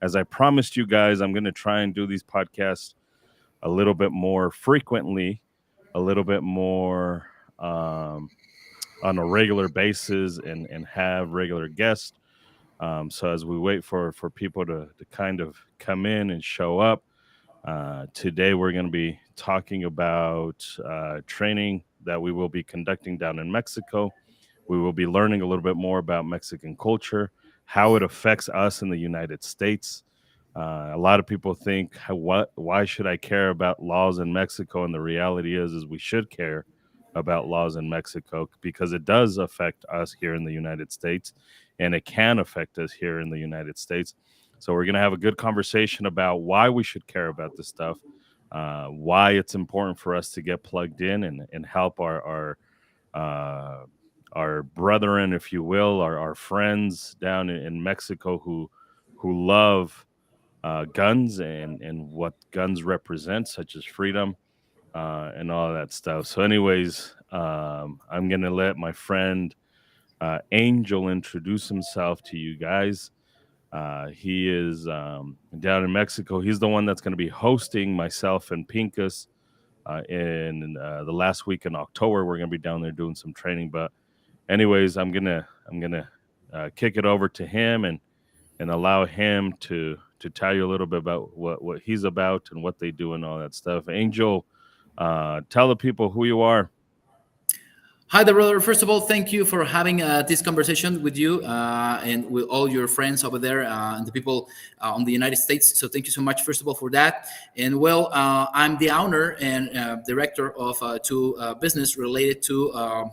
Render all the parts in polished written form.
as I promised you guys, I'm going to try and do these podcasts a little bit more frequently, a little bit more on a regular basis, and have regular guests. So as we wait for people to kind of come in and show up, today we're going to be talking about training that we will be conducting down in Mexico. We will be learning a little bit more about Mexican culture, how it affects us in the United States. A lot of people think, why should I care about laws in Mexico? And the reality is we should care about laws in Mexico because it does affect us here in the United States, and it can affect us here in the United States. So we're going to have a good conversation about why we should care about this stuff, why it's important for us to get plugged in and help uh, our brethren, if you will, our friends down in Mexico who love guns and what guns represent, such as freedom and all of that stuff. So, anyways, I'm gonna let my friend Angel introduce himself to you guys. He is down in Mexico. He's the one that's going to be hosting myself and Pincus in the last week in October. We're going to be down there doing some training. But anyways, I'm gonna kick it over to him and allow him to tell you a little bit about what he's about and what they do and all that stuff. Angel, tell the people who you are. Hi there, brother. First of all, thank you for having this conversation with you and with all your friends over there and the people on the United States. So thank you so much, first of all, for that. And well, I'm the owner and director of two business related to,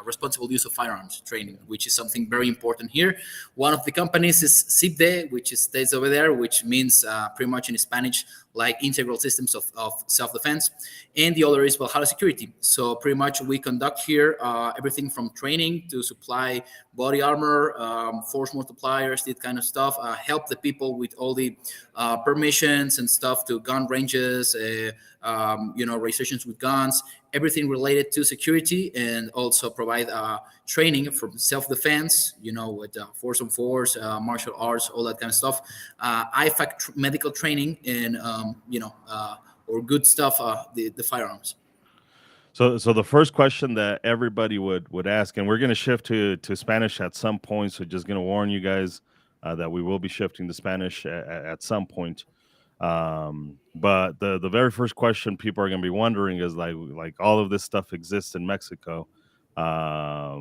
responsible use of firearms training, which is something very important here. One of the companies is SIPDE, which is stays over there, which means pretty much in Spanish, like integral systems of self-defense, and the other is Valhalla Security. So pretty much we conduct here everything from training to supply body armor, force multipliers, that kind of stuff, help the people with all the permissions and stuff to gun ranges, registrations with guns, everything related to security, and also provide training from self-defense, with force on force, martial arts, all that kind of stuff, IFAC medical training, and, or good stuff, the firearms. So the first question that everybody would ask, and we're going to shift to Spanish at some point. So just going to warn you guys that we will be shifting to Spanish at some point. But the very first question people are going to be wondering is like all of this stuff exists in Mexico. A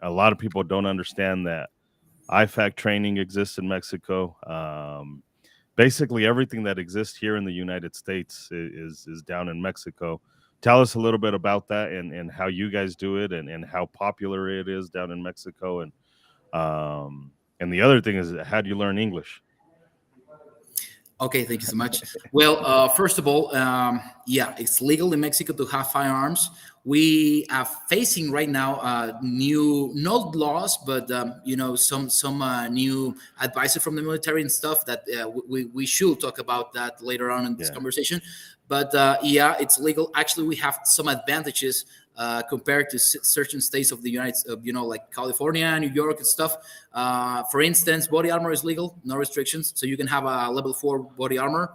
lot of people don't understand that IFAC training exists in Mexico. Basically, everything that exists here in the United States is down in Mexico. Tell us a little bit about that and how you guys do it and how popular it is down in Mexico. And the other thing is, how do you learn English? Okay, thank you so much. Well, first of all, yeah, it's legal in Mexico to have firearms. We are facing right now new, not laws, but some new advice from the military and stuff that we should talk about that later on in this Yeah. conversation. But yeah, it's legal. Actually, we have some advantages compared to certain states of the United States, like California, New York, and stuff. For instance, body armor is legal, no restrictions, so you can have a level 4 body armor.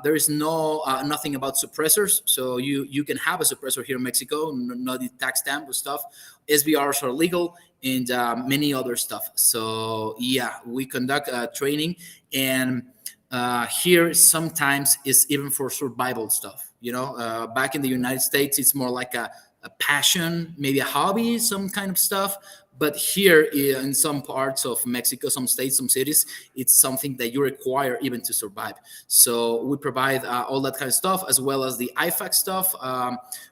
There is nothing about suppressors, so you can have a suppressor here in Mexico, no the tax stamp or stuff. SBRs are legal, and many other stuff. So yeah, we conduct training, and here sometimes it's even for survival stuff. Back in the United States, it's more like a passion, maybe a hobby, some kind of stuff. But here in some parts of Mexico, some states, some cities, it's something that you require even to survive. So we provide all that kind of stuff, as well as the IFAC stuff.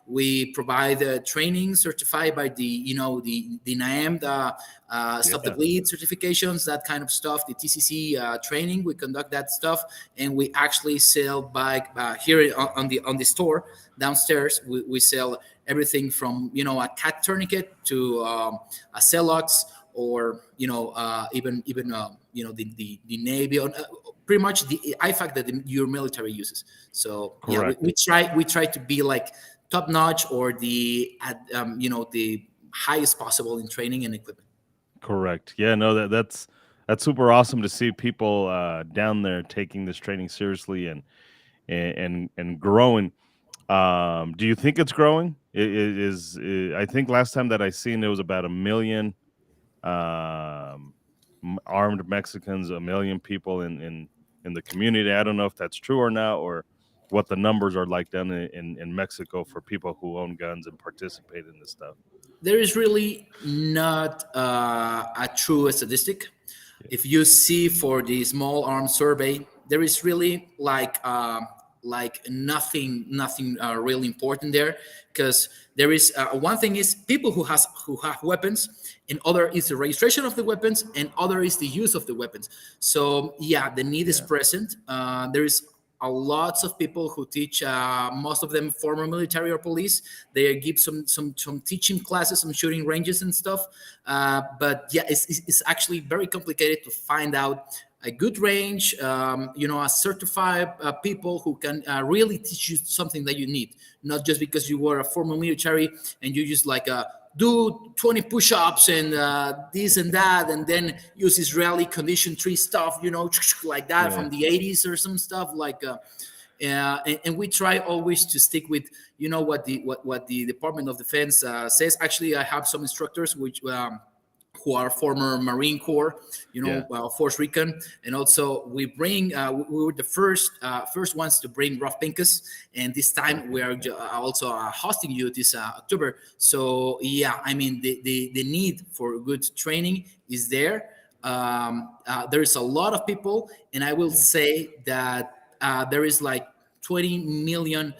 We provide training certified by the NIAM, Stop the Yeah. Bleed certifications, that kind of stuff. The TCC training, we conduct that stuff, and we actually sell by here on the store downstairs. We sell everything from a cat tourniquet to a Celox, or even the Navy, pretty much the IFAC that your military uses. So yeah, Correct. we try to be like top notch, or the highest possible in training and equipment. Correct. Yeah, no, that's That's super awesome to see people down there taking this training seriously and growing. Do you think it's growing? I think last time that I seen it was about a million um, armed Mexicans, a million people in the community. I don't know if that's true or not, or what the numbers are like down in Mexico for people who own guns and participate in this stuff. There is really not a true statistic. Yeah, If you see for the small arms survey, there is really like nothing really important there, because there is one thing is people who have weapons, and other is the registration of the weapons, and other is the use of the weapons. So yeah, the need is yeah, present. There is a lots of people who teach, most of them former military or police. They give some teaching classes, some shooting ranges and stuff. But yeah, it's actually very complicated to find out a good range, a certified people who can really teach you something that you need, not just because you were a former military and you just like do 20 push-ups and this and that, and then use Israeli condition tree stuff, like that yeah. from the 80s or some stuff like. And we try always to stick with what the Department of Defense says. Actually, I have some instructors which who are former Marine Corps, Yeah. Force Recon, and also we bring we were the first ones to bring Rough Pincus, and this time we are also hosting you this October. So yeah, I mean the need for good training is there. There is a lot of people, and I will Yeah. say that there is like 20 million.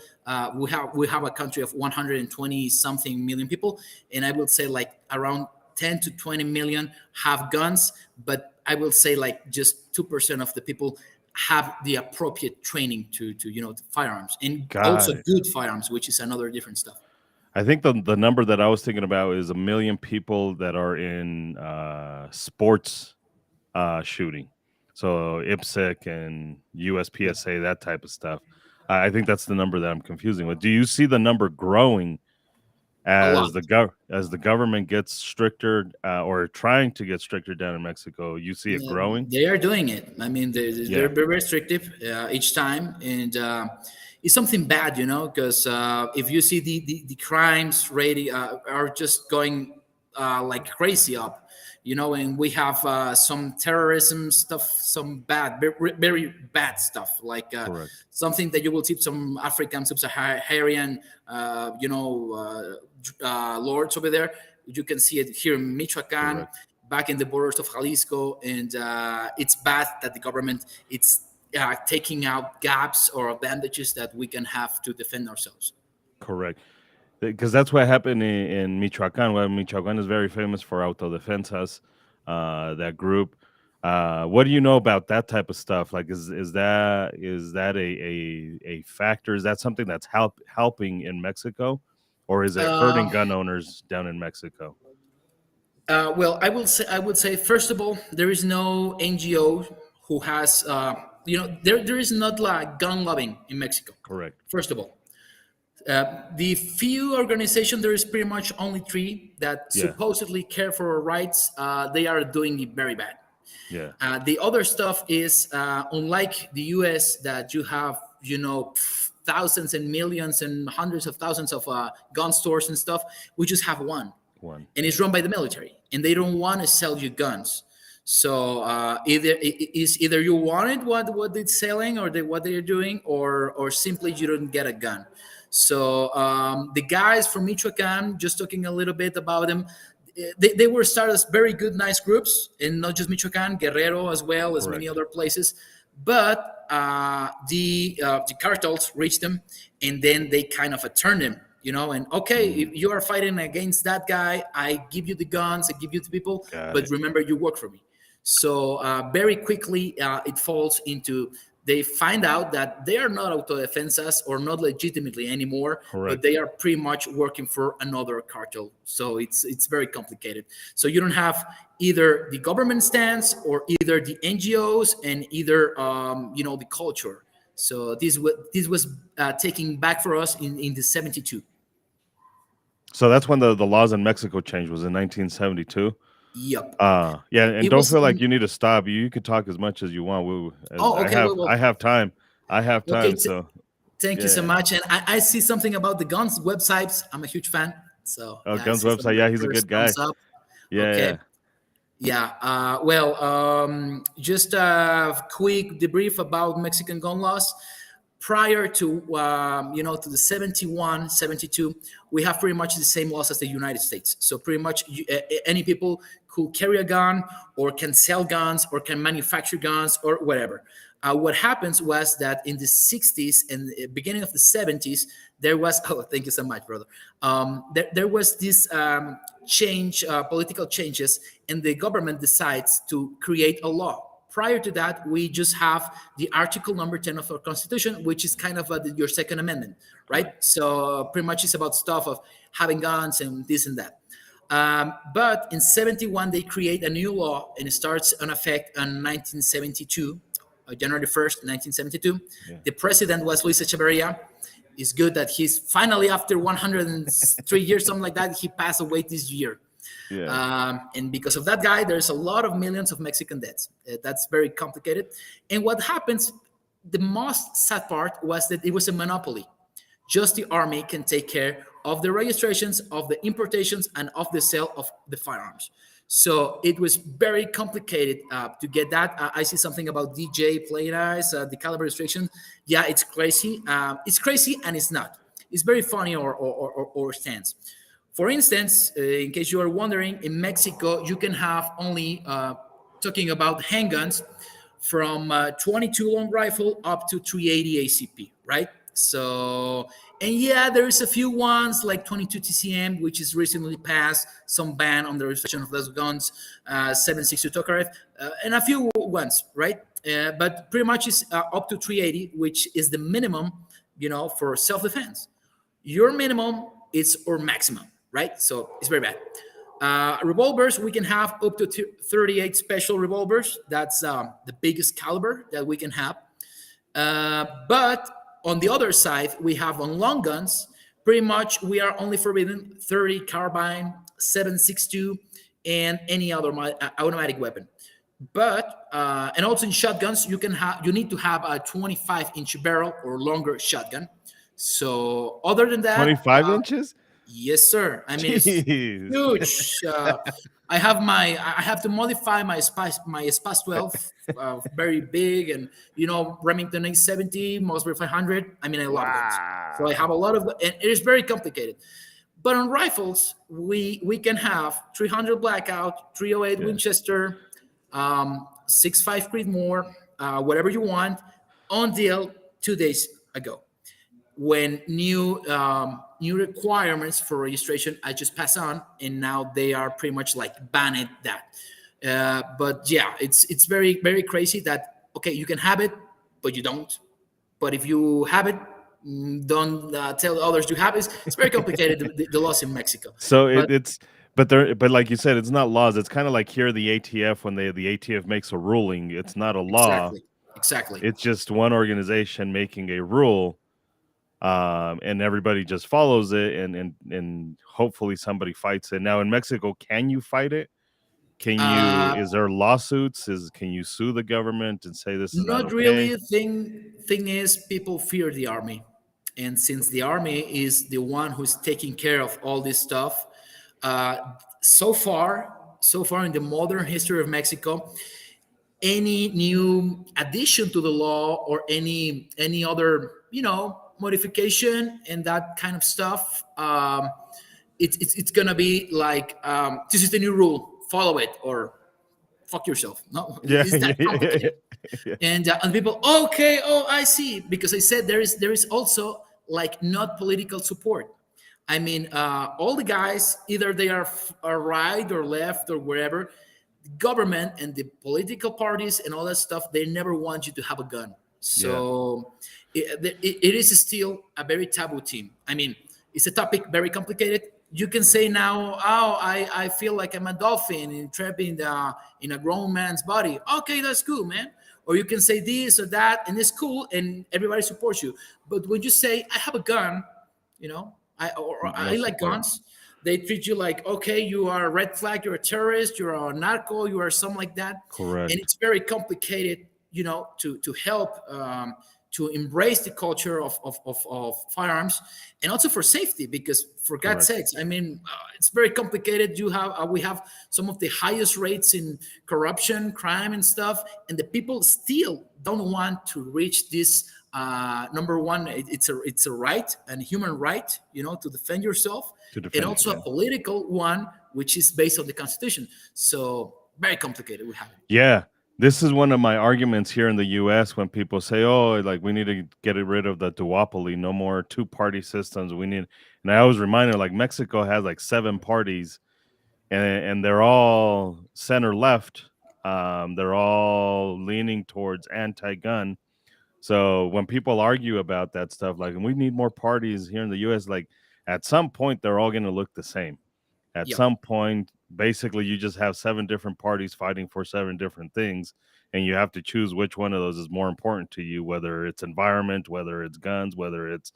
We have a country of 120 something million people, and I will say like around 10 to 20 million have guns, but I will say like just 2% of the people have the appropriate training to firearms, and also Got it. good firearms, which is another different stuff. I think the number that I was thinking about is a million people that are in sports shooting. So IPSC and Yeah, USPSA, that type of stuff. I think that's the number that I'm confusing with. Do you see the number growing a lot. as the government gets stricter or trying to get stricter down in Mexico? You see it Yeah, growing? they are doing it. I mean, they're Yeah, very restrictive each time, and it's something bad, because if you see the crimes rate are just going like crazy up, and we have some terrorism stuff, some bad, very, very bad stuff, like correct, something that you will see some African, sub-Saharan, lords over there. You can see it here in Michoacan, correct. back in the borders of Jalisco, and it's bad that the government it's taking out gaps or advantages that we can have to defend ourselves. Correct. Because that's what happened in Michoacan. Well, Michoacan is very famous for autodefensas, that group. What do you know about that type of stuff? Like, is that a factor? Is that something that's helping in Mexico, or is it hurting Uh, gun owners down in Mexico? well, I would say first of all, there is no NGO who has there is not like gun loving in Mexico. Correct. First of all, the few organizations, there is pretty much only three that Yeah. supposedly care for our rights. They are doing it very bad. Yeah. The other stuff is unlike the US, that you have thousands and millions and hundreds of thousands of gun stores and stuff. We just have one, One. and it's run by the military, and they don't want to sell you guns. So either you wanted what they're selling, or what they're doing, or simply you don't get a gun. So the guys from Michoacan, just talking a little bit about them, they were started as very good, nice groups, and not just Michoacan, Guerrero as well as many Correct. other places. But the cartels reached them, and then they kind of turned them. And okay, if Mm, you are fighting against that guy, I give you the guns, I give you the people, got but it. remember, you work for me. So very quickly, it falls into, they find out that they are not autodefensas or not legitimately anymore, but Correct. they are pretty much working for another cartel. So it's very complicated. So you don't have either the government stance, or either the NGOs, and either the culture. So this was taking back for us in the 72. So that's when the laws in Mexico changed. Was in 1972. Yep. Yeah, and It don't was feel like in, you need to stop. You can talk as much as you want. As oh, okay. Well, I have time. I have okay. time. So Thank you so yeah. much. And I see something about the guns websites. I'm a huge fan. So Oh, yeah, I Guns see some website. Yeah, he's a good first thumbs guy. up. Yeah, Okay. yeah, Yeah. Well, just a quick debrief about Mexican gun laws. Prior to to the 71, 72, we have pretty much the same laws as the United States. So pretty much any people who carry a gun or can sell guns or can manufacture guns or whatever. What happens was that in the 60s and the beginning of the 70s, there was, oh, thank you so much, brother. There was this change, political changes, and the government decides to create a law. Prior to that, we just have the article number 10 of our constitution, which is kind of your second amendment, right? So pretty much it's about stuff of having guns and this and that. But in 71, they create a new law and it starts in effect in 1972, January 1st, 1972. yeah, The president was Luis Echeverria. It's good that he's finally, after 103 years, something like that, he passed away this year. yeah, And because of that guy, there's a lot of millions of Mexican debts. That's very complicated. And what happens, the most sad part was that it was a monopoly. Just the army can take care of the registrations, of the importations, and of the sale of the firearms. So it was very complicated to get that. I see something about DJ play nice, the caliber restriction. Yeah, it's crazy. It's crazy and it's not. It's very funny or stands. For instance, in case you are wondering, in Mexico, you can have only, talking about handguns, from 22 long rifle up to 380 ACP, right? So, and yeah, there's a few ones like 22 TCM, which is recently passed, some ban on the restriction of those guns, 7.62 Tokarev, and a few ones, right? But pretty much is up to 380, which is the minimum, for self-defense. Your minimum is our maximum, right? So it's very bad. Revolvers, we can have up to 38 special revolvers. That's the biggest caliber that we can have. But on the other side, we have on long guns, pretty much we are only forbidden 30 carbine, 7.62, and any other automatic weapon. But and also in shotguns, you need to have a 25-inch barrel or longer shotgun. So other than that, 25 inches. yes, sir. I mean, it's Jeez. huge. I have to modify my Spas 12, very big, and Remington 870, Mossberg 500. I mean, I love those. So I have a Wow. lot of, and it is very complicated. But on rifles, we can have 300 Blackout, 308 Yeah. Winchester, 6.5 Creedmoor, whatever you want, on deal 2 days ago when new requirements for registration I just passed on, and now they are pretty much like banned that. But yeah, it's very very crazy that okay, you can have it, but you don't. But if you have it, don't tell others you have it. It's very complicated the laws in Mexico. So But but like you said, it's not laws. It's kind of like here the ATF when the ATF makes a ruling. It's not a law. exactly, exactly. It's just one organization making a rule, and everybody just follows it, and hopefully somebody fights it. Now in Mexico, can you fight it? Can you? Uh, Is there lawsuits? Can you sue the government and say this is not Not okay? really. Thing is, people fear the army, and since the army is the one who's taking care of all this stuff, uh, so far in the modern history of Mexico, any new addition to the law or any other modification and that kind of stuff, it's gonna be like, this is the new rule, follow it or fuck yourself. No, Yeah, it's yeah, that yeah, complicated. yeah. And people, okay, oh, I see, because I said there is also like not political support. I mean, all the guys, either they are right or left or wherever, the government and the political parties and all that stuff, they never want you to have a gun. Yeah. So it is still a very taboo team. I mean, it's a topic very complicated. You can say now, oh, I feel like I'm a dolphin trapped in a grown man's body. Okay, that's cool, man. Or you can say this or that, and it's cool, and everybody supports you. But when you say I have a gun, I No like support. guns, they treat you like, okay, you are a red flag, you're a terrorist, you're a narco, you are something like that. And Correct. it's very complicated, to help, to embrace the culture of firearms, and also for safety, because for God's Correct. sakes, I mean, it's very complicated. We have some of the highest rates in corruption, crime, and stuff, and the people still don't want to reach this. Number one, it's a right and human right, to defend yourself, To and defend, also a yeah. political one, which is based on the Constitution. So very complicated. We have it. Yeah. This is one of my arguments here in the US when people say, "Oh, like we need to get rid of the duopoly, no more two-party systems. We need," and I always remind her like Mexico has like seven parties, and they're all center left. They're all leaning towards anti-gun. So when people argue about that stuff, like, we need more parties here in the US, like at some point they're all going to look the same. At Yep. some point, basically, you just have seven different parties fighting for seven different things, and you have to choose which one of those is more important to you, whether it's environment, whether it's guns, whether it's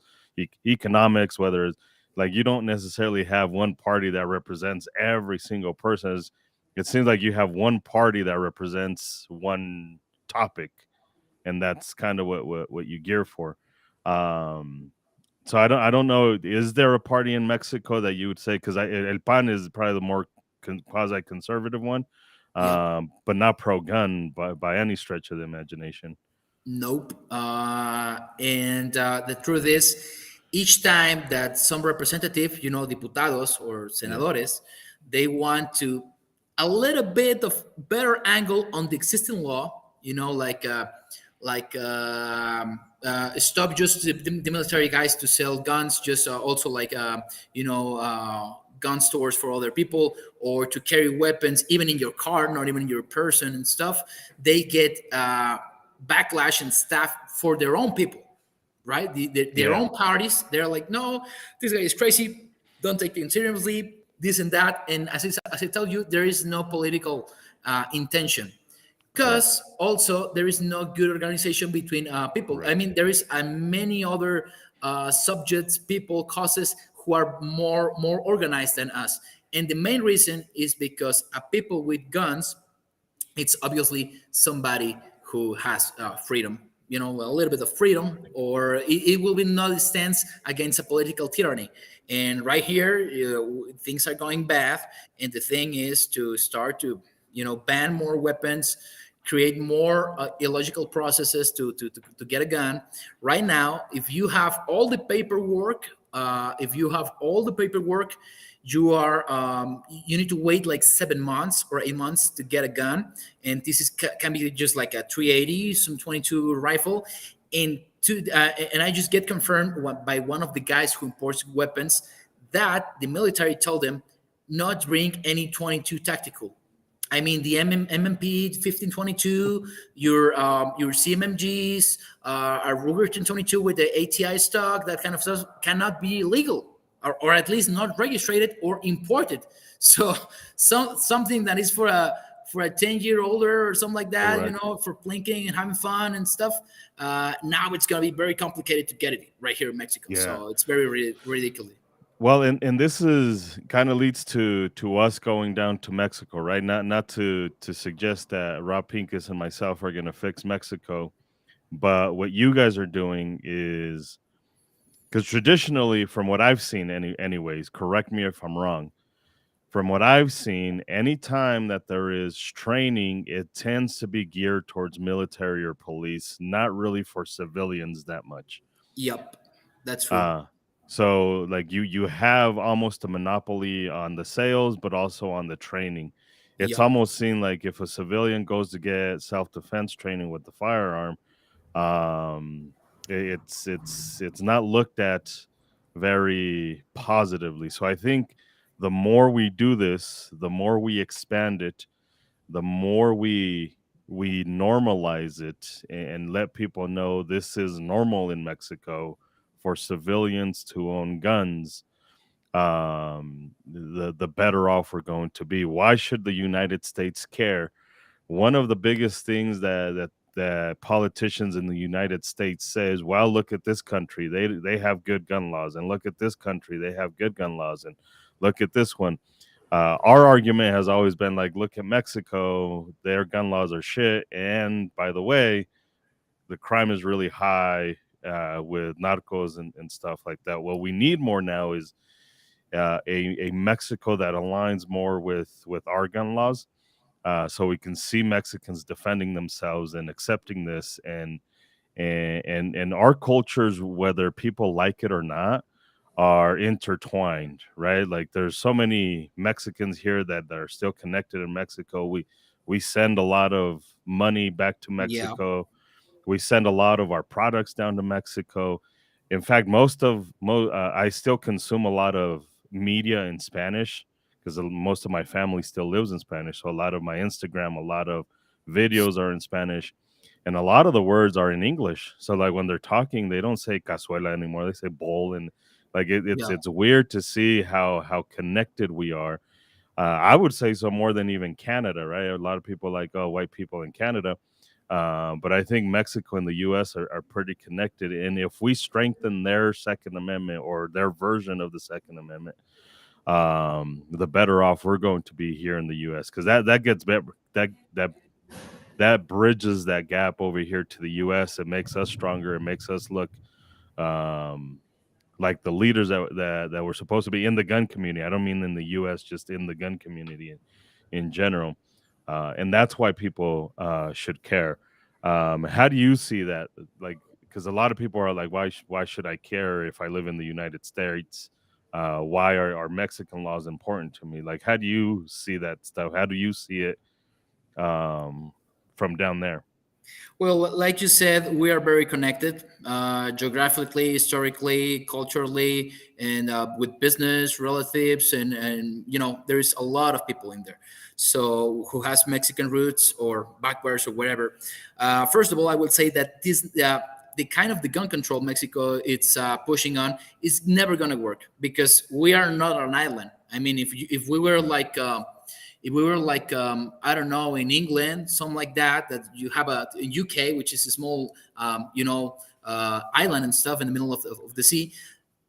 economics, whether it's like you don't necessarily have one party that represents every single person. It seems like you have one party that represents one topic, and that's kind of what you gear for. Um, so I don't know. Is there a party in Mexico that you would say, because El Pan is probably the more quasi conservative one, Yep. but not pro gun by any stretch of the imagination. Nope. And the truth is, each time that some representative, diputados or Yeah, senadores, they want to a little bit of better angle on the existing law, stop just the military guys to sell guns, just also like gun stores for other people, or to carry weapons even in your car, not even in your person and stuff. They get backlash and stuff for their own people, right? Their yeah, own parties. They're like, no, this guy is crazy. Don't take him seriously. This and that. And as I tell you, there is no political intention, because correct. also there is no good organization between people. I Right. mean, there is many other subjects, people, causes who are more organized than us. And the main reason is because people with guns, it's obviously somebody who has freedom, a little bit of freedom, or it will be not a stance against a political tyranny. And right here, things are going bad, and the thing is to start to, ban more weapons, create more illogical processes to get a gun. Right now, if you have all the paperwork, you are you need to wait like 7 months or 8 months to get a gun, and this can be just like a 380, some 22 rifle, and I just get confirmed by one of the guys who imports weapons that the military told them not bring any 22 tactical. I mean, the MMP 1522, your CMMGs, a Ruger 1022 with the ATI stock, that kind of stuff cannot be legal, or at least not registered or imported. So something that is for a 10-year older or something like that, Correct. for plinking and having fun and stuff. Now it's gonna be very complicated to get it right here in Mexico. Yeah. So it's very ridiculous. Well, and this is kind of leads to us going down to Mexico, right? Not to suggest that Rob Pincus and myself are going to fix Mexico, but what you guys are doing is, because traditionally, from what I've seen, anyways, correct me if I'm wrong. From what I've seen, anytime that there is training, it tends to be geared towards military or police, not really for civilians that much. Yep, that's true. Uh, so like you have almost a monopoly on the sales, but also on the training. It's Yep. almost seen like if a civilian goes to get self-defense training with the firearm, um, it's not looked at very positively. So I think the more we do this, the more we expand it, the more we normalize it and let people know this is normal in Mexico for civilians to own guns, the better off we're going to be. Why should the United States care? One of the biggest things that politicians in the United States says, well, look at this country, they have good gun laws, and look at this country, they have good gun laws, and look at this one. Our argument has always been like, look at Mexico, their gun laws are shit, and by the way, the crime is really high with narcos and stuff like that. What we need more now is a Mexico that aligns more with our gun laws, so we can see Mexicans defending themselves and accepting this, and our cultures, whether people like it or not, are intertwined, right? Like there's so many Mexicans here that are still connected in Mexico. We send a lot of money back to Yeah, Mexico. We send a lot of our products down to Mexico. In fact, I still consume a lot of media in Spanish because most of my family still lives in Spanish. So a lot of my Instagram, a lot of videos are in Spanish, and a lot of the words are in English. So like when they're talking, they don't say cazuela anymore; they say bowl, and like yeah. it's weird to see how connected we are. I would say so more than even Canada, right? A lot of people like, oh, white people in Canada, but I think Mexico and the U.S. Are pretty connected. And if we strengthen their Second Amendment or their version of the Second Amendment, the better off we're going to be here in the U.S. Because that gets better. That bridges that gap over here to the U.S. It makes us stronger. It makes us look um, like the leaders that were supposed to be in the gun community. I don't mean in the U.S., just in the gun community in general, and that's why people should care. How do you see that? Like, because a lot of people are like, why should I care if I live in the United States? Why are Mexican laws important to me? Like, how do you see that stuff? How do you see it um, from down there? Well, like you said, we are very connected geographically, historically, culturally, and with business relatives, and there's a lot of people in there. So who has Mexican roots or backwards or whatever. First of all, I would say that the kind of the gun control Mexico it's pushing on is never going to work because we are not an island. I mean, if we were like if we were like I don't know in England, something like that you have a in UK, which is a small island and stuff in the middle of the sea,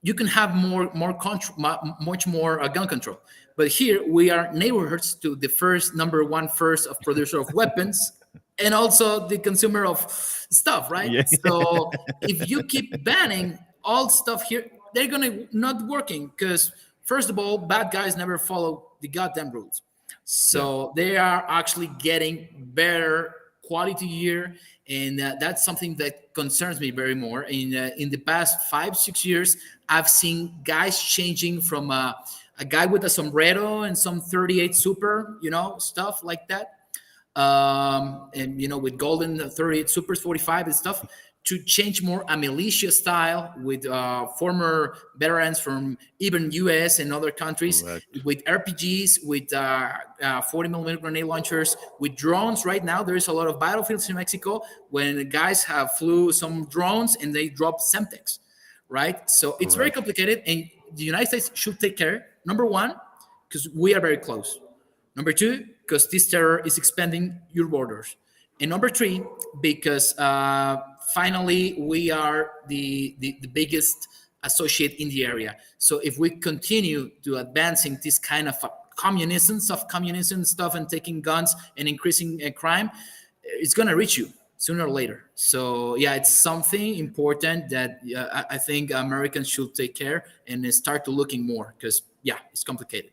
you can have much more gun control. But here we are neighborhoods to the first number one first of producer of weapons and also the consumer of stuff, right? Yeah, So if you keep banning all stuff here, they're gonna not working because first of all, bad guys never follow the goddamn rules. yeah, So they are actually getting better quality year, and that's something that concerns me very more. In the past 5 6 years, I've seen guys changing from a guy with a sombrero and some 38 super, stuff like that, and with golden 38 supers 45 and stuff, to change more a militia style with former veterans from even US and other countries, correct, with RPGs, with 40 millimeter grenade launchers, with drones. Right now there is a lot of battlefields in Mexico when guys have flew some drones and they drop semtex, right? So it's very correct. complicated, and the United States should take care, number one, because we are very close. Number two, because this terror is expanding your borders. And number three, because finally we are the biggest associate in the area. So if we continue to advancing this kind of communism, soft communism stuff, and taking guns and increasing crime, it's going to reach you sooner or later. So yeah, it's something important that I think Americans should take care and start to looking more because yeah, it's complicated.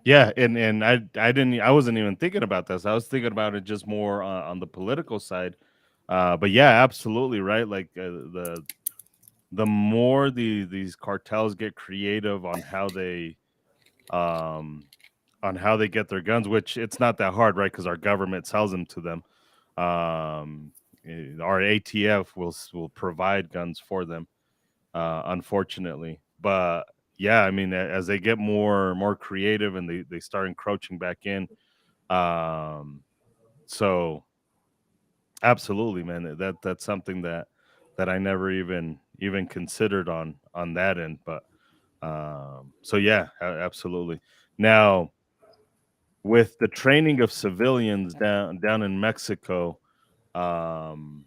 Yeah, and I wasn't even thinking about this. I was thinking about it just more on the political side. But yeah, absolutely right. Like the more these cartels get creative um on how they get their guns, which it's not that hard, right? Because our government sells them to them. Our ATF will provide guns for them, unfortunately. But yeah, I mean, as they get more creative and they start encroaching back in, um, so absolutely, man, that's something that I never even considered on that end. But so yeah, absolutely. Now with the training of civilians down in Mexico, um,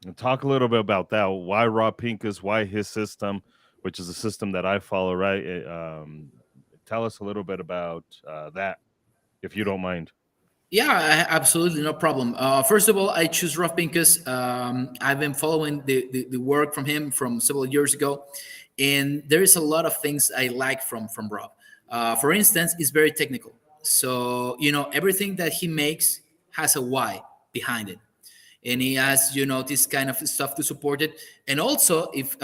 and talk a little bit about that. Why Raw Pincus? Why his system, which is a system that I follow, right? tell us a little bit about that, if you don't mind. Yeah, absolutely, no problem. First of all, I choose Rough because I've been following the work from him from several years ago, and there is a lot of things I like from Rob. For instance, it's very technical, so everything that he makes has a why behind it, and he has this kind of stuff to support it. And also, if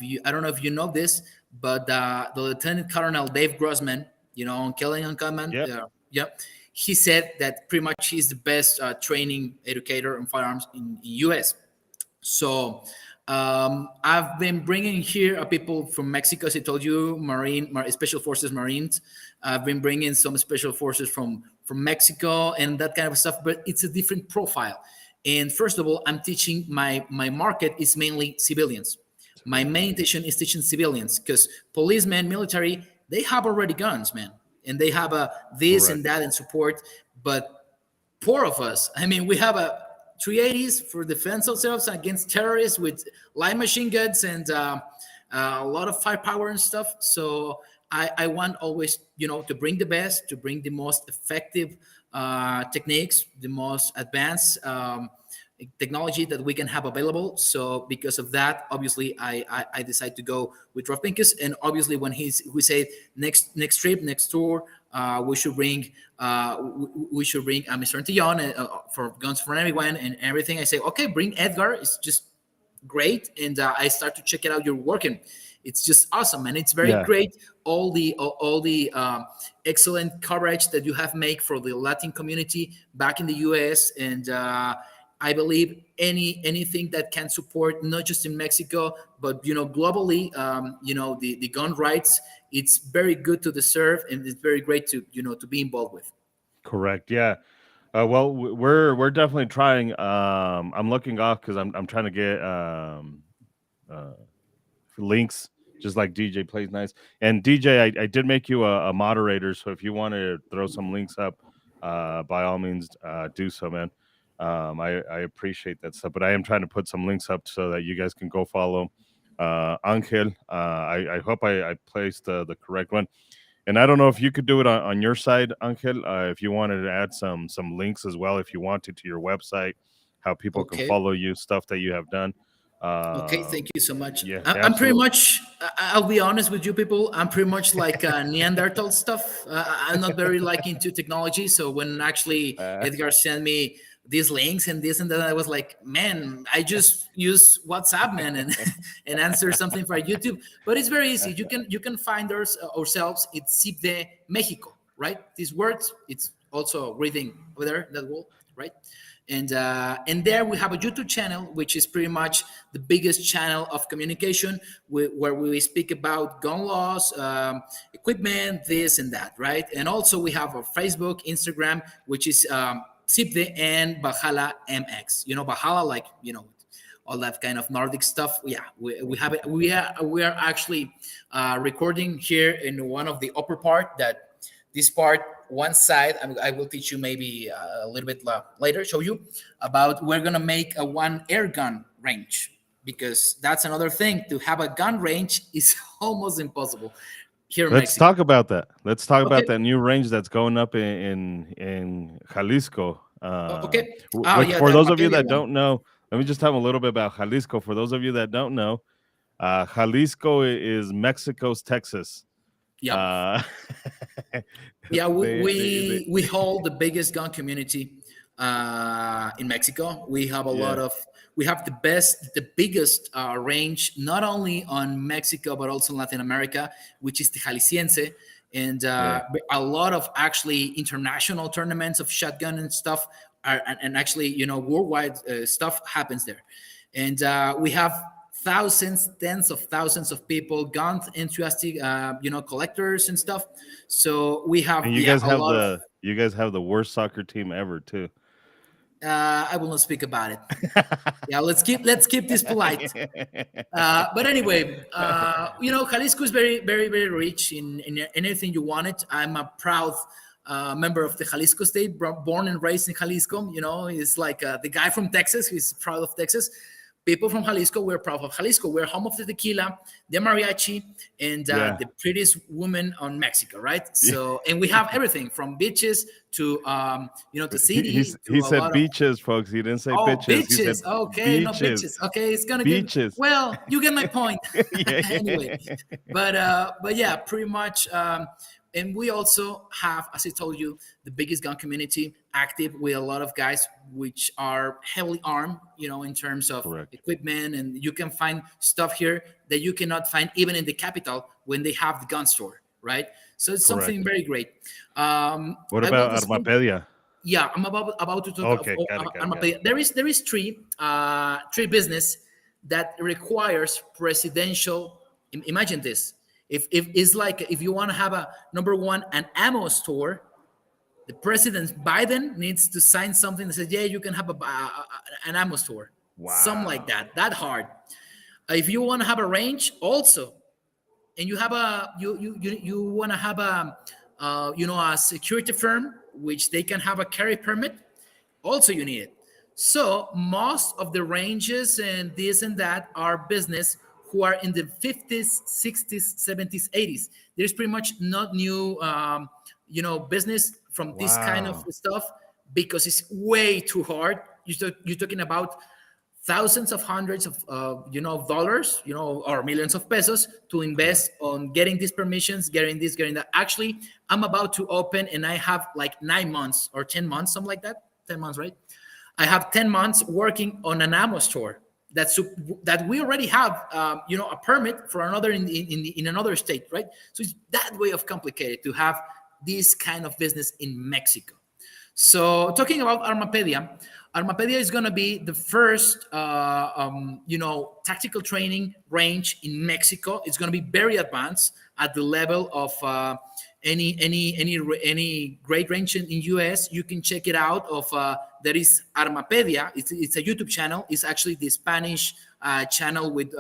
you, I don't know if you know this, but the Lieutenant Colonel Dave Grossman, on Killing on Command, Yep. yeah, he said that pretty much he's the best training educator on firearms in US. So I've been bringing here people from Mexico, as I told you, Special Forces Marines. I've been bringing some Special Forces from Mexico and that kind of stuff, but it's a different profile. And first of all, I'm teaching my market is mainly civilians. My main intention is teaching civilians because policemen, military, they have already guns, man, and they have a this and Correct. that and support. But poor of us, I mean, we have a 380s for defense ourselves against terrorists with light machine guns and a lot of firepower and stuff. So I want always, to bring the best, to bring the most effective techniques, the most advanced technology that we can have available. So because of that, obviously, I decide to go with Rolf Pincus. And obviously, when we say next trip, next tour, we should bring Mr. Antillon for Guns for Everyone and everything. I say, okay, bring Edgar. It's just great, and I start to check it out. You're working. It's just awesome, and it's very Yeah. great. All the excellent coverage that you have made for the Latin community back in the U.S. and I believe anything that can support not just in Mexico but globally, the gun rights. It's very good to deserve, and it's very great to to be involved with. Correct. Yeah. Well, we're definitely trying. I'm looking off because I'm trying to get uh, links, just like DJ plays nice. And DJ, I did make you a moderator, so if you want to throw some links up, by all means, do so, man. I appreciate that stuff, but I am trying to put some links up so that you guys can go follow Angel. I hope I placed the correct one. And I don't know if you could do it on your side, Angel. If you wanted to add some links as well, if you wanted to your website, how people can Okay. follow you, stuff that you have done. Okay, thank you so much. Yeah, I'm pretty absolutely. much, I'll be honest with you people, I'm pretty much like Neanderthal stuff. I'm not very like into technology. So when actually Uh, Edgar sent me these links and this and that, I was like, man, I just use WhatsApp, man, and, and answer something for YouTube. But it's very easy. You can find ourselves. It's CIPDE Mexico, right? These words, it's also reading over there, that wall, right? And there we have a YouTube channel, which is pretty much the biggest channel of communication, where we speak about gun laws, equipment, this and that, right? And also we have our Facebook, Instagram, which is Sipde and Bahala MX. Bahala, like all that kind of Nordic stuff. Yeah, we have it. We are actually recording here in one of the upper part. That this part, one side, I will teach you maybe a little bit later, show you about. We're gonna make a one air gun range, because that's another thing. To have a gun range is almost impossible here in let's Mexico. talk about that. Let's talk about Okay. that new range that's going up in Jalisco. Okay. Oh Which yeah, for the those of you Arcadia that one. don't know, let me just tell them a little bit about Jalisco. For those of you that don't know, Jalisco is Mexico's Texas. Yeah. Uh, Yeah, they we hold the biggest gun community in Mexico. yeah, We have the biggest range, not only on Mexico but also in Latin America, which is the Jalisciense, and yeah. a lot of actually international tournaments of shotgun and stuff and actually worldwide stuff happens there, and we have thousands, tens of thousands of people, gun enthusiastic, collectors and stuff. So we have, And yeah, a lot of. you guys have the worst soccer team ever too. I will not speak about it. Yeah, let's keep this polite. But anyway, Jalisco is very, very, very rich in anything you want it. I'm a proud member of the Jalisco state, born and raised in Jalisco. It's like the guy from Texas who's proud of Texas. People from Jalisco, we're proud of Jalisco. We're home of the tequila, the mariachi, and Yeah. the prettiest woman on Mexico, right? So, and we have everything from beaches to, the city He to a said lot of, beaches, folks. He didn't say oh, bitches. He said beaches. Okay, no beaches. bitches. Okay, it's gonna get, Beaches. well, you get my point. Yeah, Anyway, yeah. but yeah, pretty much. And we also have, as I told you, the biggest gun community active with a lot of guys which are heavily armed, in terms of Correct. equipment, and you can find stuff here that you cannot find even in the capital when they have the gun store, right? So it's something Correct. very great. What I will about disclose. Armapedia? Yeah, I'm about to talk of Okay, got it, got it, got it. Armapedia. There is three business that requires presidential. Imagine this. If it's like, if you want to have a number one, an ammo store, the president Biden needs to sign something that says, yeah, you can have an ammo store, something like Wow. that hard. If you want to have a range also, and you have a you want to have a security firm which they can have a carry permit, also you need it. So most of the ranges and this and that are business who are in the 50s, 60s, 70s, 80s. There's pretty much not new business from this kind of Wow. stuff, because it's way too hard. You're talking about thousands of hundreds of dollars, or millions of pesos to Correct. invest on getting these permissions, getting this, getting that. Actually, I'm about to open, and I have like 9 months or 10 months, something like that. 10 months, right? I have 10 months working on an ammo store that we already have, a permit for another in another state, right? So it's that way of complicated to have this kind of business in Mexico. So talking about Armapedia is going to be the first, tactical training range in Mexico. It's going to be very advanced at the level of any great range in US. You can check it out. There is Armapedia. It's a YouTube channel. It's actually the Spanish channel with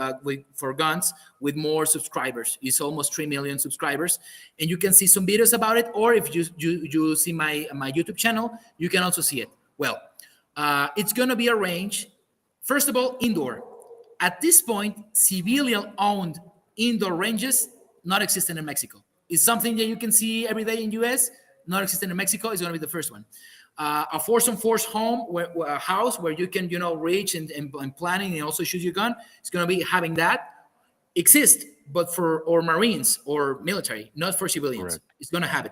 for guns with more subscribers. It's almost 3 million subscribers, and you can see some videos about it. Or if you see my YouTube channel, you can also see it. Well, it's going to be arranged, first of all, indoor. At this point, civilian-owned indoor ranges not existing in Mexico. It's something that you can see every day in US, not existing in Mexico. Is going to be the first one. A force-on-force home, a house where you can, reach and planning and also shoot your gun. It's going to be having that exist, but for or Marines or military, not for civilians. Correct. It's going to have it.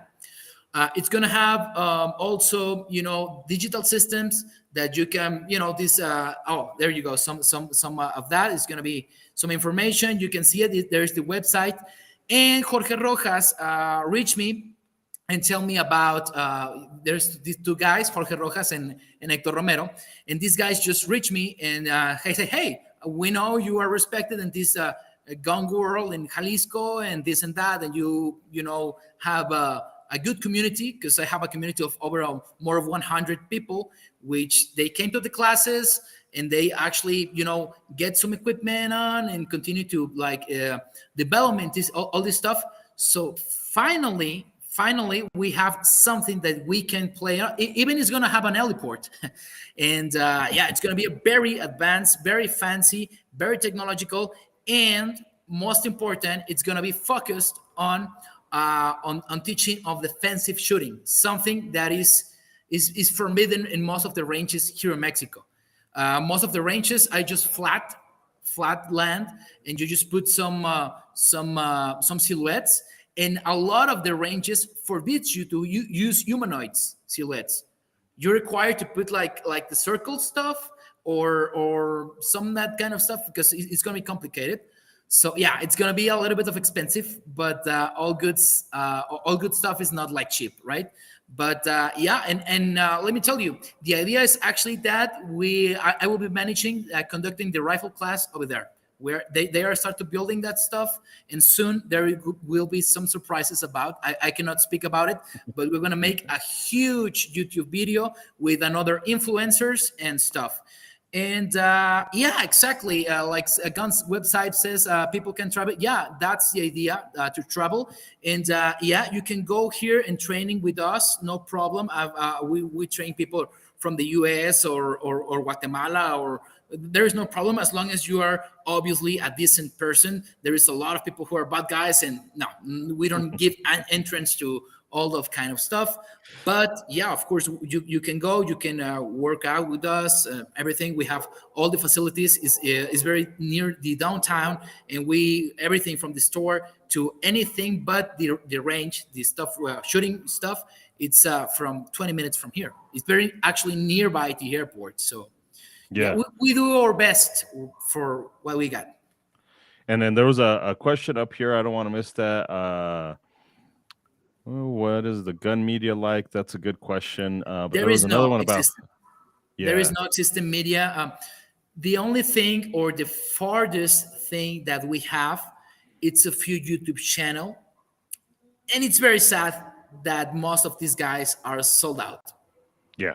It's going to have also, digital systems that you can, this. There you go. Some of that is going to be some information. You can see it. There's the website. And Jorge Rojas reached me and tell me about there's these two guys, Jorge Rojas and Hector Romero, and these guys just reached me and I say, hey, we know you are respected in this gun world in Jalisco and this and that, and you have a good community, because I have a community of over more of 100 people, which they came to the classes and they actually get some equipment on and continue to development this all this stuff. So finally we have something that we can play on. Even it's going to have an heliport and it's going to be a very advanced, very fancy, very technological, and most important, it's going to be focused on teaching of defensive shooting, something that is forbidden in most of the ranges here in Mexico. Most of the ranges are just flat land, and you just put some silhouettes. And a lot of the ranges forbids you to use humanoids silhouettes. You're required to put like the circle stuff or some that kind of stuff, because it's going to be complicated. So yeah, it's going to be a little bit of expensive, but all good stuff is not like cheap, right? But and let me tell you, the idea is actually that I will be managing conducting the rifle class over there, where they are start to building that stuff, and soon there will be some surprises about. I cannot speak about it, but we're going to make a huge YouTube video with another influencers and stuff. And exactly, like Gun's website says, people can travel. Yeah, that's the idea, to travel. And you can go here and training with us, no problem. We train people from the US or Guatemala or there is no problem as long as you are obviously a decent person. There is a lot of people who are bad guys, and no, we don't give an entrance to all of kind of stuff. But yeah, of course, you can go, you can work out with us, everything. We have all the facilities is very near the downtown, and we everything from the store to anything but the range, the stuff, shooting stuff. It's from 20 minutes from here. It's very actually nearby the airport. So yeah, Yeah. we do our best for what we got. And then there was a question up here. I don't want to miss that. What is the gun media like? That's a good question. But There there was is another no one about, existing. There is yeah, no existing media. The only thing or the farthest thing that we have, it's a few YouTube channel, and it's very sad that most of these guys are sold out. yeah,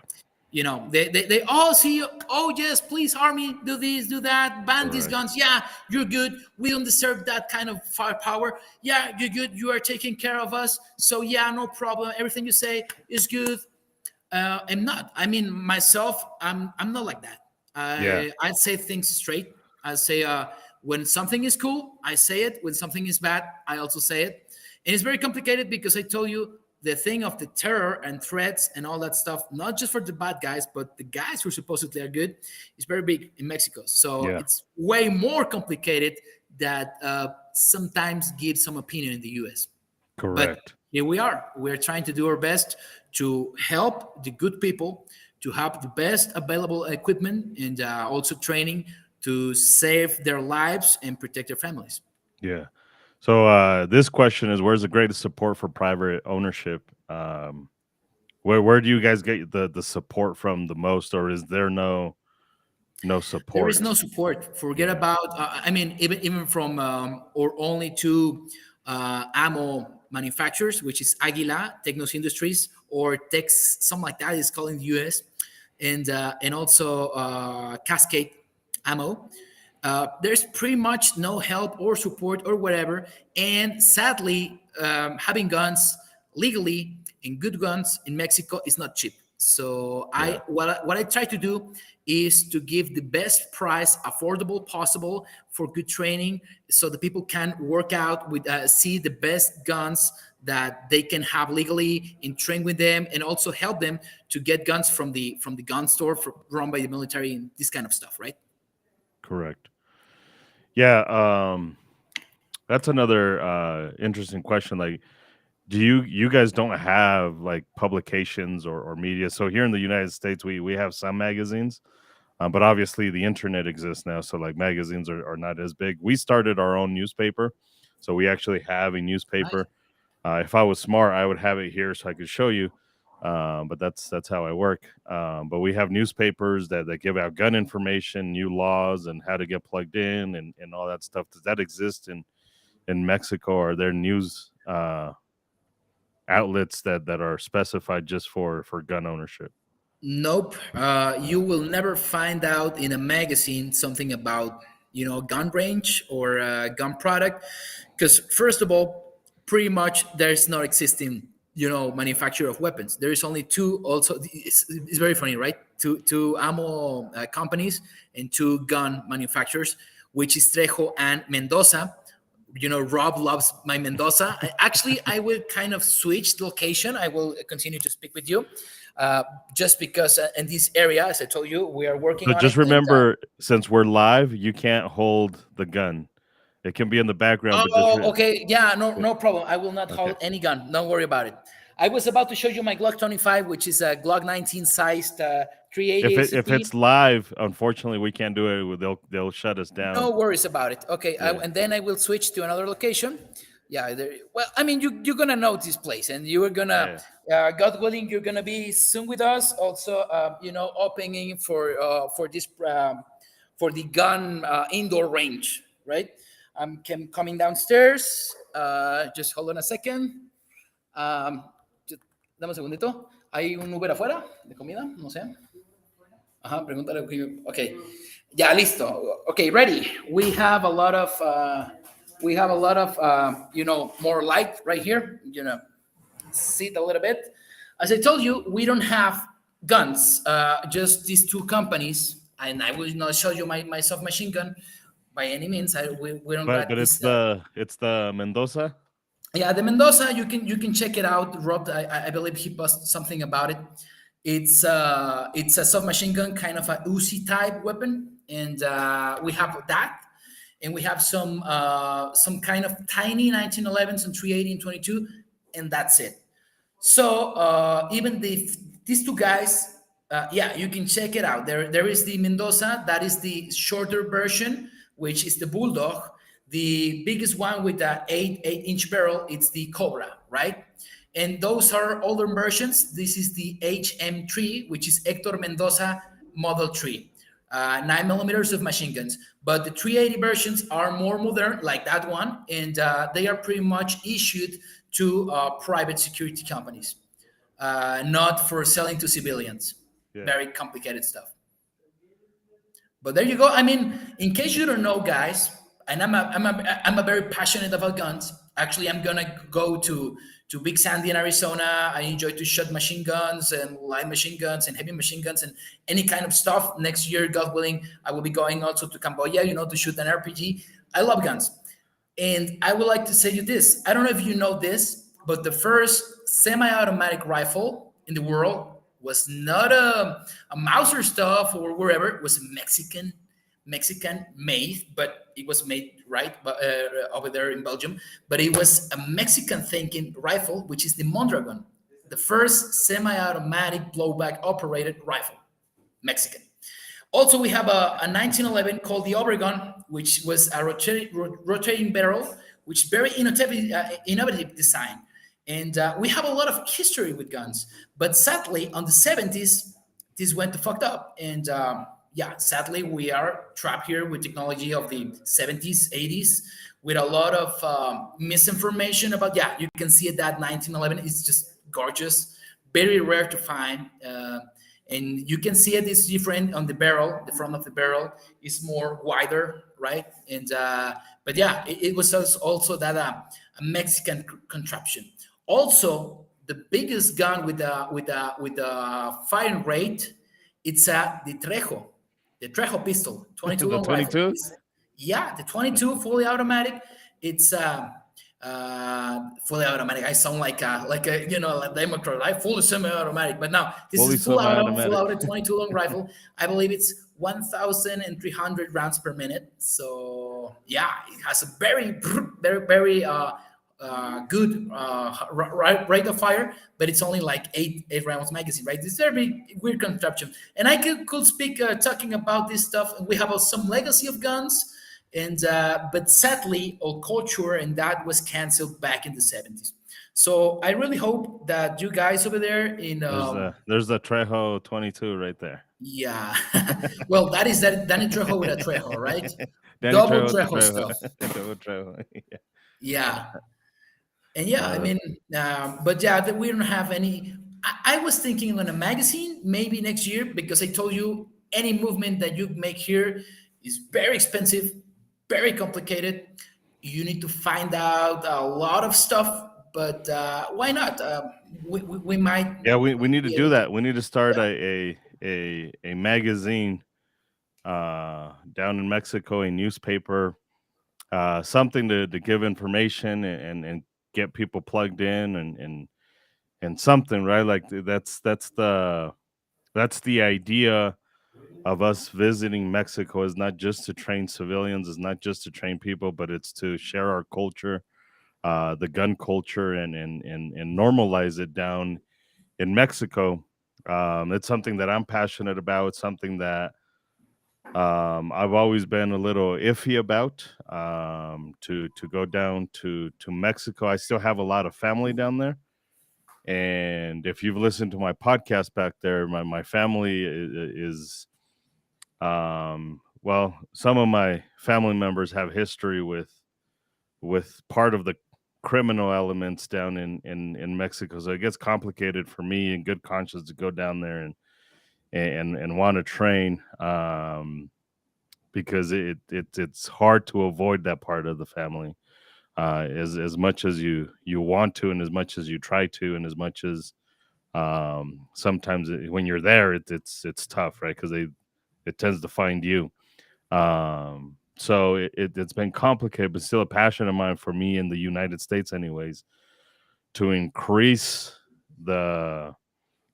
They all see, oh yes, please, army, do this, do that, ban these correct. guns. Yeah, you're good. We don't deserve that kind of firepower. Yeah, you're good. You are taking care of us. So yeah, no problem. Everything you say is good. I'm not. I mean, myself, I'm not like that. Yeah, I'd say things straight. I say when something is cool, I say it. When something is bad, I also say it. And it's very complicated because I told you the thing of the terror and threats and all that stuff, not just for the bad guys, but the guys who supposedly are good, is very big in Mexico. So yeah, it's way more complicated that sometimes give some opinion in the US. But correct. here we are. We're trying to do our best to help the good people to have the best available equipment and also training to save their lives and protect their families. Yeah. So this question is, where's the greatest support for private ownership? Where do you guys get the support from the most, or is there no There is no support? support. Forget Yeah. about. I mean, even from or only two ammo manufacturers, which is Aguila, Tecnos Industries, or Tex, something like that is called in the US, and also Cascade Ammo. There's pretty much no help or support or whatever. And sadly, having guns legally and good guns in Mexico is not cheap. So Yeah. what I try to do is to give the best price affordable possible for good training, so the people can work out with see the best guns that they can have legally and train with them, and also help them to get guns from the gun store run by the military and this kind of stuff, right? Correct. Yeah. That's another interesting question. Like, do you guys don't have like publications or media? So here in the United States, we have some magazines, but obviously the internet exists now, so like magazines are not as big. We started our own newspaper, so we actually have a Nice. newspaper. If I was smart, I would have it here so I could show you. But that's how I work. But we have newspapers that give out gun information, new laws, and how to get plugged in, and all that stuff. Does that exist in Mexico? Are there news outlets that are specified just for gun ownership? Nope. You will never find out in a magazine something about gun range or gun product, because first of all, pretty much there's not existing manufacturer of weapons. There is only two. Also, it's very funny, right? Two ammo companies and two gun manufacturers, which is Trejo and Mendoza. Rob loves my Mendoza. Actually, I will kind of switch the location. I will continue to speak with you, uh, just because in this area, as I told you, we are working So on it. just And remember, since we're live, you can't hold the gun. It can be in the background, but oh, okay, yeah, no, yeah, no problem. I will not okay. hold any gun. Don't worry about it. I was about to show you my Glock 25, which is a Glock 19 sized 380 If ACP. it's live, unfortunately, we can't do it. They'll shut us No down. worries about it. Okay, Yeah, and then I will switch to another location. Yeah, well, I mean, you're gonna know this place, and you are gonna, yeah, God willing, you're gonna be soon with us. Also, opening for this for the gun indoor range, right? Coming downstairs. Just hold on a second. Um, Dame un segundito. ¿Hay un Uber afuera de comida? No sé. Ajá, pregúntale. Ok, ya listo. Okay, ready. We have a lot of more light right here. See it a little bit. As I told you, we don't have guns. Just these two companies and I will not show you my submachine gun by any means. We don't got But this. it's the Mendoza. Yeah, the Mendoza, you can check it out. Rob, I believe he posted something about it. It's a submachine gun, kind of a Uzi type weapon, and we have that, and we have some kind of tiny 1911s and 380 and 22, and that's it. So even these two guys, yeah, you can check it out. There is the Mendoza, that is the shorter version, which is the Bulldog. The biggest one with the eight-inch barrel, it's the Cobra, right? And those are older versions. This is the HM3, which is Hector Mendoza Model 3. 9 millimeters of machine guns, but the 380 versions are more modern, like that one, and they are pretty much issued to private security companies, not for selling to civilians. Yeah. Very complicated stuff. But there you go. I mean, in case you don't know, guys, and I'm a very passionate about guns. Actually, I'm gonna go to Big Sandy in Arizona. I enjoy to shoot machine guns and light machine guns and heavy machine guns and any kind of stuff. Next year, God willing, I will be going also to Cambodia, to shoot an RPG. I love guns. And I would like to say you this. I don't know if you know this, but the first semi-automatic rifle in the world was not a Mauser stuff or wherever. It was Mexican made, but it was made right over there in Belgium. But it was a Mexican thinking rifle, which is the Mondragon, the first semi-automatic blowback operated rifle, Mexican. Also, we have a 1911 called the Obregon, which was a rotating barrel, which very innovative design. And we have a lot of history with guns. But sadly, on the 70s, this went to fucked up. And yeah, sadly, we are trapped here with technology of the 70s, 80s, with a lot of misinformation about, yeah, you can see it, that 1911 is just gorgeous, very rare to find. And you can see it is different on the barrel. The front of the barrel is more wider, right? And but yeah, it was also that a Mexican contraption. Also, the biggest gun with a firing rate, it's the Trejo pistol, 22 The long rifle. 22. Yeah, the 22 fully automatic. It's fully automatic. I sound like a like Democrat, right? Fully semi-automatic. But now this Fully is full semi-automatic. auto 22 long rifle. I believe it's 1,300 rounds per minute. So yeah, it has a very very good rate of fire, but it's only like eight rounds magazine, right? This is very weird contraption. And I could speak talking about this stuff. We have some legacy of guns, and but sadly, our culture and that was canceled back in the 70s. So I really hope that you guys over there in There's the Trejo 22 right there. yeah, well, that is that Danny Trejo with a Trejo, right? Danny Double Trejo to Trejo Trejo. stuff. Double Trejo. Yeah. Yeah, and yeah, I Uh, mean, but yeah, we don't have any. I was thinking on a magazine maybe next year, because I told you any movement that you make here is very expensive, very complicated. You need to find out a lot of stuff, but why not? We might yeah, we need to be do able to. that. We need to start Yeah. a magazine down in Mexico, a newspaper, something to give information and get people plugged in and something, right? Like that's the idea of us visiting Mexico, is not just to train civilians, is not just to train people, but it's to share our culture, the gun culture, and normalize it down in Mexico. It's something that I'm passionate about. It's something that I've always been a little iffy about, to go down to Mexico. I still have a lot of family down there, and if you've listened to my podcast back there, my family is well, some of my family members have history with part of the criminal elements down in Mexico, so it gets complicated for me in good conscience to go down there and want to train. Because it's hard to avoid that part of the family, as much as you want to, and as much as you try to, and as much as sometimes when you're there, it's tough, right? Because it tends to find you. So it's been complicated, but still a passion of mine for me in the United States, anyways, to increase the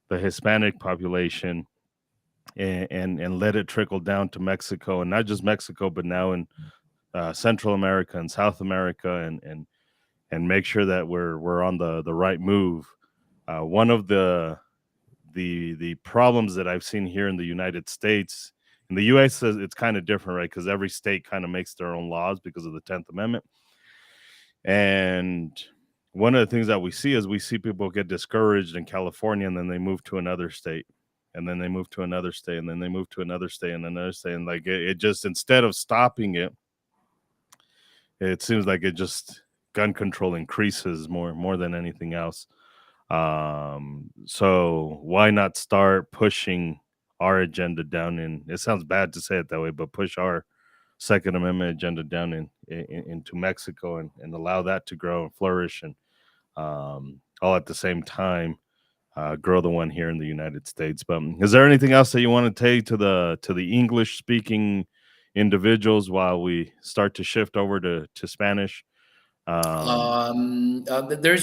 the Hispanic population and let it trickle down to Mexico, and not just Mexico, but now in Central America and South America, and make sure that we're on the right move. One of the problems that I've seen here in the United States, in the U.S., it's kind of different, right? Because every state kind of makes their own laws because of the 10th Amendment. And one of the things that we see is we see people get discouraged in California, and then they move to another state, and then they move to another state, and then they move to another state and another state. And like it just, instead of stopping it, it seems like it just, gun control increases more than anything else. So why not start pushing our agenda down in, it sounds bad to say it that way, but push our Second Amendment agenda down into Mexico, and allow that to grow and flourish, and all at the same time grow the one here in the United States. But is there anything else that you want to take to the English speaking individuals while we start to shift over to Spanish? There's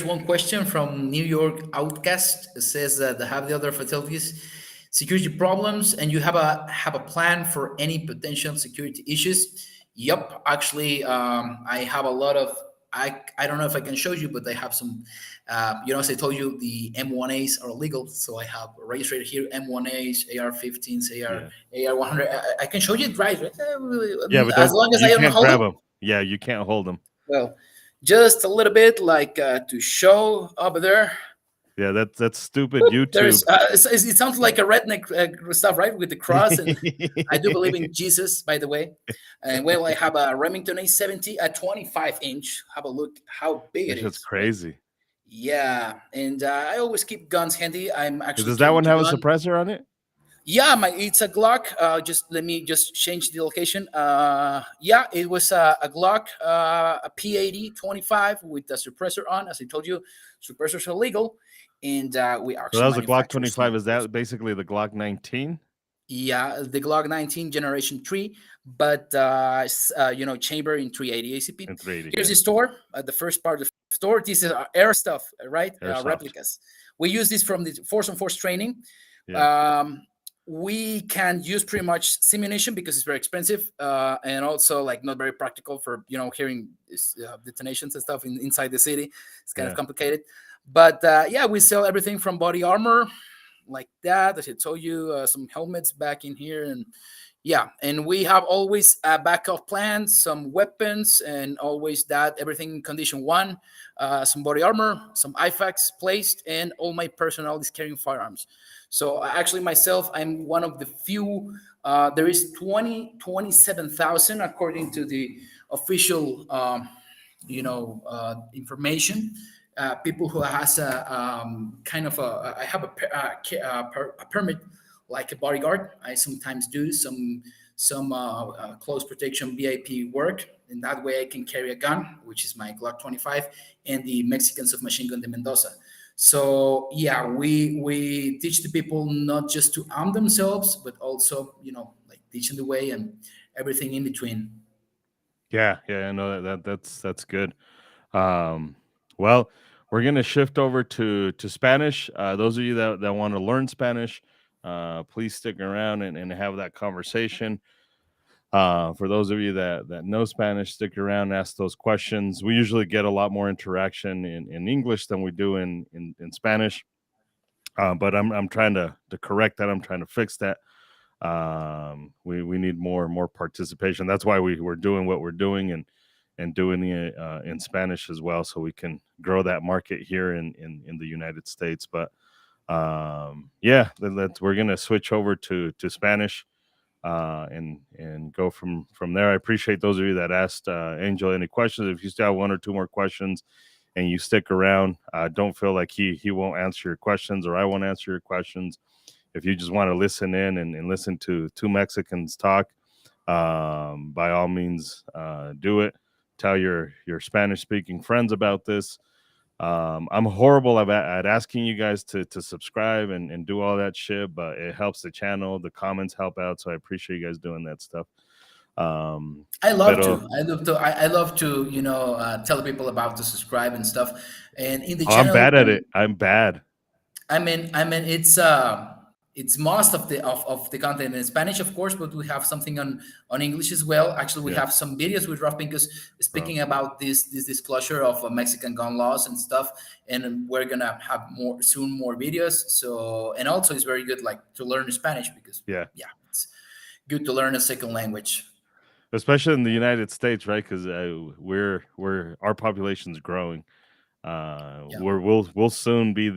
one question from New York Outcast. It says that they have the other facilities security problems, and you have a plan for any potential security issues. Yep, actually, I have a lot of. I don't know if I can show you, but I have some. As I told you, the M1As are legal, so I have registered here M1As, AR-15s, Yeah, AR-100. I can show you it right. yeah, but As don't, long as I you don't can't hold grab them. them. Yeah, you can't hold them. Well, just a little bit like to show over there. Yeah, that's stupid Whoop, YouTube. there's it sounds like a redneck stuff, right? With the cross, and I do believe in Jesus, by the way. And well, I have a Remington A70 at 25 inch. Have a look how big it That's just is, right? crazy. Yeah, and I always keep guns handy. I'm actually Does that carrying one two have a guns. suppressor on it? Yeah, it's a Glock. Just let me just change the location. Yeah, it was a Glock, a P80 25 with the suppressor on. As I told you, suppressors are legal, and we So that actually was a Glock manufacture some 25. of Is those. that basically the Glock 19 Yeah, the Glock 19 Generation 3, but chamber in 380 ACP. and 380? Here's Yeah, the store. The first part of the store. This is air stuff, right? airsoft. Replicas. We use this from the Force on Force training. Yeah, Um, we can use pretty much simulation because it's very expensive and also like not very practical for hearing detonations and stuff inside the city. It's kind of yeah. complicated, but yeah, we sell everything from body armor like that. As I told you, some helmets back in here, and yeah, and we have always a backup plan, some weapons, and always that everything in condition one, some body armor, some IFAKs placed, and all my personnel is carrying firearms. So actually, myself, I'm one of the few. There is 27,000 according to the official, information. People who has a kind of I have a permit like a bodyguard. I sometimes do some close protection VIP work. In that way, I can carry a gun, which is my Glock 25, and the Mexican submachine gun de Mendoza. So yeah, we teach the people not just to arm themselves, but also like teaching the way and everything in between. Yeah, yeah, I know that's good. Um, well, we're gonna shift over to Spanish. Those of you that want to learn Spanish, please stick around and have that conversation. For those of you that know Spanish, stick around, ask those questions. We usually get a lot more interaction in English than we do in Spanish. But I'm trying to correct that. I'm trying to fix that. We need more participation. That's why we're doing what we're doing, and doing the in Spanish as well, so we can grow that market here in the United States. But yeah, we're gonna switch over to Spanish and go from there. I appreciate those of you that asked Angel any questions. If you still have one or two more questions and you stick around, don't feel like he won't answer your questions or I won't answer your questions. If you just want to listen in and listen to two Mexicans talk, by all means, do it. Tell your Spanish speaking friends about this. I'm horrible at asking you guys to subscribe and do all that shit, but it helps the channel. The comments help out, so I appreciate you guys doing that stuff. I love Pero to. I love to. I love to. Tell people about to subscribe and stuff. And in the I'm channel, bad at it. I'm bad. I mean, it's most of the content in Spanish, of course, but we have something on English as well. Actually, we Yeah, have some videos with Rough Pincus bro. speaking about this disclosure of Mexican gun laws and stuff, and we're gonna have more videos. So, and also it's very good like to learn Spanish because Yeah, yeah, it's good to learn a second language. especially in the United States, right? Because we're our population's growing. Yeah, We'll soon be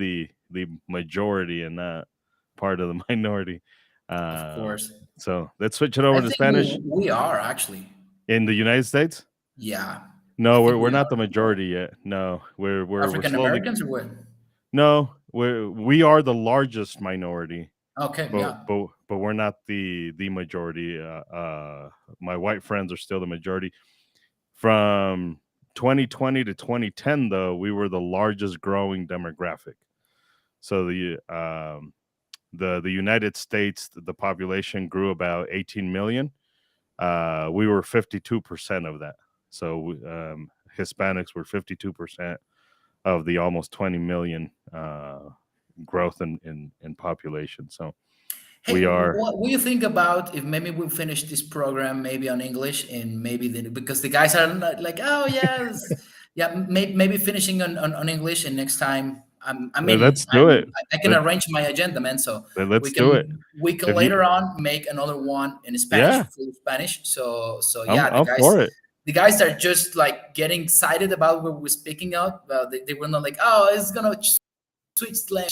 the majority and not part of the minority. of Uh, course. so let's switch it I over to think Spanish we are actually. in the United States. Yeah, I No, think we're we not the are. majority yet. No, we're African slowly. Americans or what? No, we are the largest minority, Okay, but yeah. we're not the majority. My white friends are still the majority. From 2020 to 2010, though, we were the largest growing demographic. So the United States, the population grew about 18 million. We were 52% of that. So Hispanics were 52% of the almost 20 million growth in population. So we Hey, are. what do you think about if maybe we finish this program maybe on English and maybe because the guys are not like, oh yes, yeah, maybe finishing on English and next time. I mean, Let's do it. I can Let, arrange my agenda, man. So we let's do it. can If you, later on make another one in Spanish, yeah, full Spanish. So I'm yeah, I'm for it. the guys are just like getting excited about what we're speaking out. They were not like, oh, it's gonna switch slang.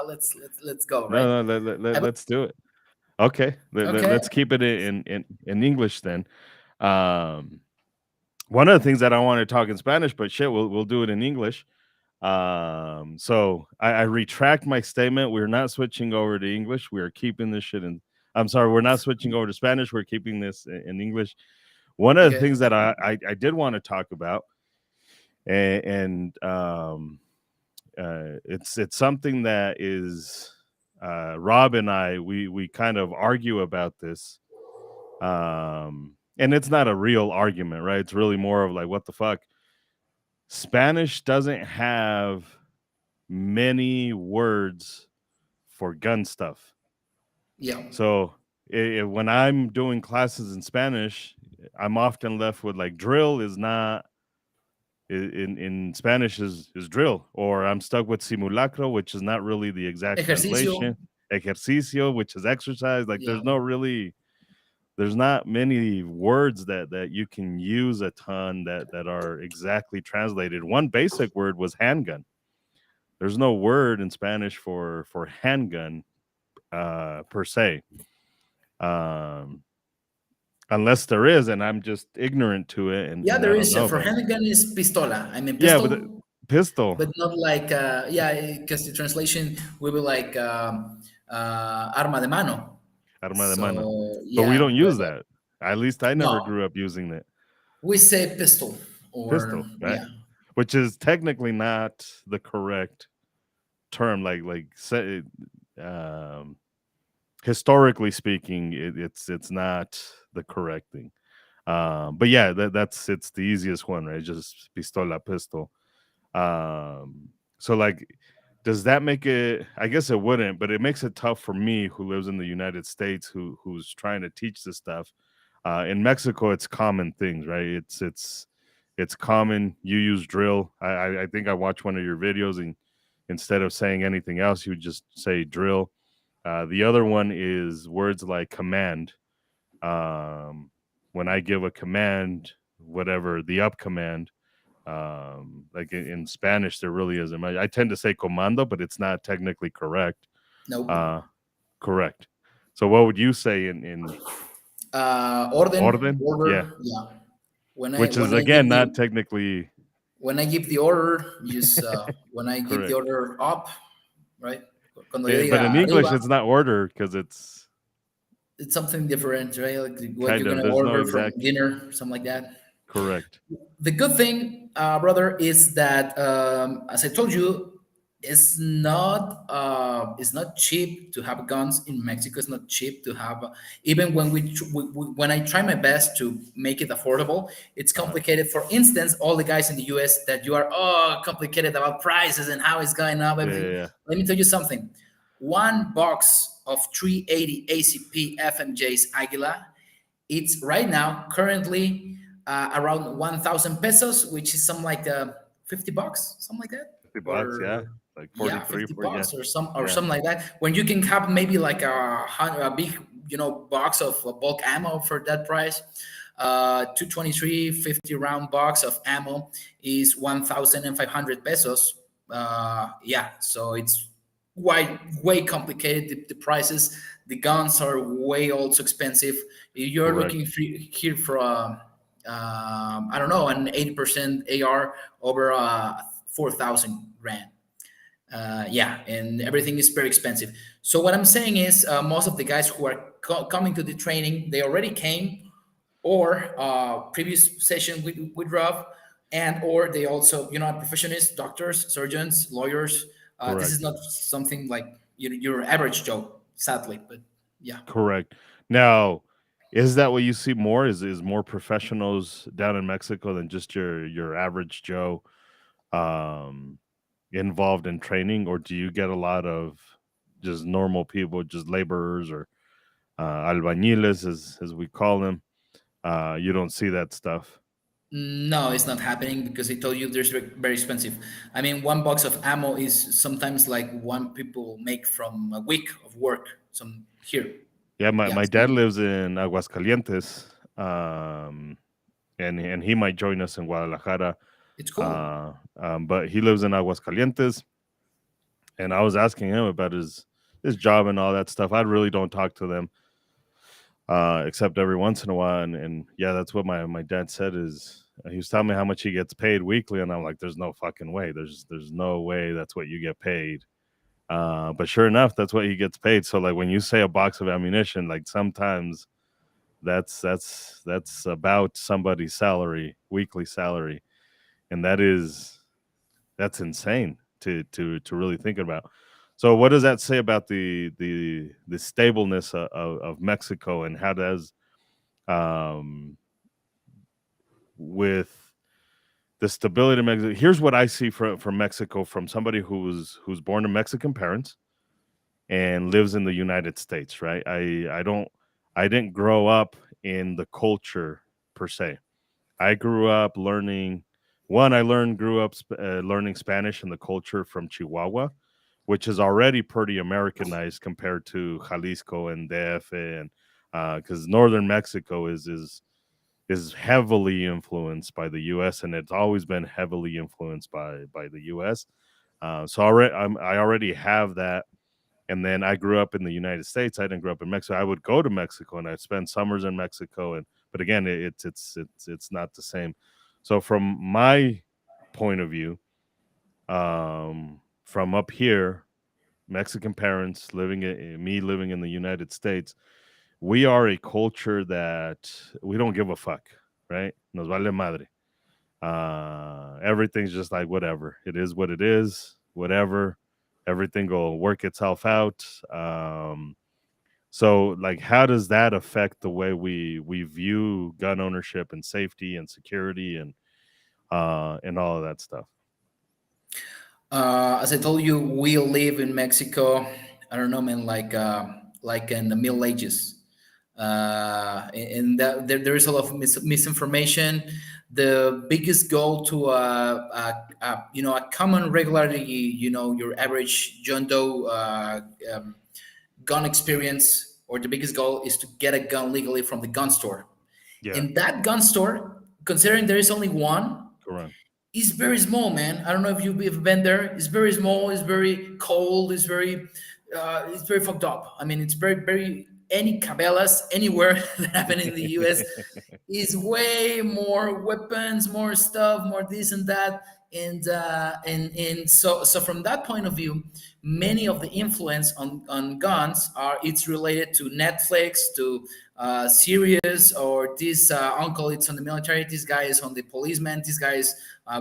Let's go, right? No, no, let's do it. Okay, Okay. let's keep it in English then. Um, One of the things that I want to talk in Spanish, but shit, we'll do it in English. So I retract my statement. We're not switching over to English. We are keeping this shit in. I'm sorry, we're not switching over to Spanish. We're keeping this in English. One of the Okay. things that I did want to talk about, and it's something that is Rob and I we kind of argue about this. And it's not a real argument, right? It's really more of like, what the fuck? Spanish doesn't have many words for gun stuff. Yeah. So when I'm doing classes in Spanish, I'm often left with like drill is not in Spanish is drill, or I'm stuck with simulacro, which is not really the exact Ejercicio. translation. Ejercicio, which is exercise. Like Yeah. there's not many words that you can use a ton that are exactly translated. One basic word was handgun. There's no word in Spanish for handgun per se, um, unless there is, and I'm just ignorant to it, Yeah, and there I don't is know for about it. handgun is pistola. I mean Yeah, but the pistol, pistol, but not like yeah, because the translation will be like arma de mano. arma de mano, So but we yeah, don't but use that. At least I never no, grew up using it. we say pistol or Pistol, right? yeah. Which is technically not the correct term. Um, Historically speaking, it's not the correct thing. But yeah, that's it's the easiest one, right? Just pistola, pistol. So like, does that make it? I guess it wouldn't, but it makes it tough for me, who lives in the United States, who's trying to teach this stuff. In Mexico, it's common things, right? It's common. You use drill. I think I watched one of your videos, and instead of saying anything else, you would just say drill. The other one is words like command. Um, when I give a command, whatever the up command, like in Spanish, there really isn't much. I tend to say comando, but it's not technically correct. Nope. Uh, Correct. So what would you say in Orden, orden? Yeah, order. Yeah. which is When I again give not technically the order, just when I give the correct. order up, right? Cuando yo But in diga English, arriba, it's not order because it's it's something different, right? Like what kind you're of gonna there's no order from exact dinner, something like that. correct. The good thing brother, is that as I told you, it's not cheap to have guns in Mexico. It's not cheap to have even when when I try my best to make it affordable. It's Uh-huh. complicated. For instance, all the guys in the U.S. that you are complicated about prices and how it's going up, Yeah, yeah, everything. yeah. Let me tell you something. One box of 380 ACP FMJs Aguila, it's right now currently around 1,000 pesos, which is something like $50, something like that, 50 bucks, yeah. or Like yeah, 43 50 for yeah. bucks or Yeah. something like that. When you can have maybe like a big, box of bulk ammo for that price. 223 50 round box of ammo is 1,500 pesos. Yeah, so it's way complicated. The prices, the guns are way also expensive. You're Correct. looking here for I don't know, an 80% AR over 4,000 rand. Yeah, and everything is very expensive. So what I'm saying is, most of the guys who are coming to the training, they already came, or previous session with Rob, and or they also, are professionists, doctors, surgeons, lawyers. This is Correct. not something like your average Joe, sadly, but yeah. Correct. Now, is that what you see more? Is more professionals down in Mexico than just your average Joe um involved in training, or do you get a lot of just normal people, just laborers or albañiles as we call them? You don't see that stuff. No, it's not happening because I told you there's very expensive. I mean, one box of ammo is sometimes like one people make from a week of work. Some here, Yeah, my, yeah. my So dad lives in Aguascalientes, and he might join us in Guadalajara. it's cool. But he lives in Aguascalientes, and I was asking him about his job and all that stuff. I really don't talk to them except every once in a while, and yeah, that's what my dad said is he was telling me how much he gets paid weekly, and I'm like, there's no fucking way, there's no way that's what you get paid. But sure enough, that's what he gets paid. So like when you say a box of ammunition, like sometimes that's about somebody's salary, weekly salary, and that's insane to really think about. So what does that say about the stableness of Mexico, and how does um with the stability of Mexico? Here's what I see from Mexico, from somebody who's born to Mexican parents and lives in the United States, right? I didn't grow up in the culture per se. I grew up learning one. I learned grew up learning Spanish and the culture from Chihuahua, which is already pretty Americanized compared to Jalisco and DF, and because northern Mexico is heavily influenced by the U.S., and it's always been heavily influenced by the U.S. So I already have that. And then I grew up in the United States. I didn't grow up in Mexico. I would go to Mexico and I'd spend summers in Mexico, and but again, it's not the same. So from my point of view, from up here, Mexican parents me living in the United States, we are a culture that we don't give a fuck, right? Nos vale madre. Everything's just like whatever. It is what it is. Whatever. Everything will work itself out. So, like, how does that affect the way we view gun ownership and safety and security and all of that stuff? As I told you, we live in Mexico. I don't know, man, like in the Middle Ages, and there is a lot of misinformation. The biggest goal to a common regularly, your average John Doe um, gun experience, or the biggest goal is to get a gun legally from the gun store. Yeah, In that gun store, considering there is only one, correct. it's very small, man. I don't know if you've ever been there. It's very small. It's very cold. It's very fucked up. I mean, it's very any cabela's anywhere that happen in the U.S. is way more weapons, more stuff, more this and that, and so from that point of view, many of the influence on guns are it's related to Netflix, to series, or this uncle it's on the military, this guy is on the policeman, this guy is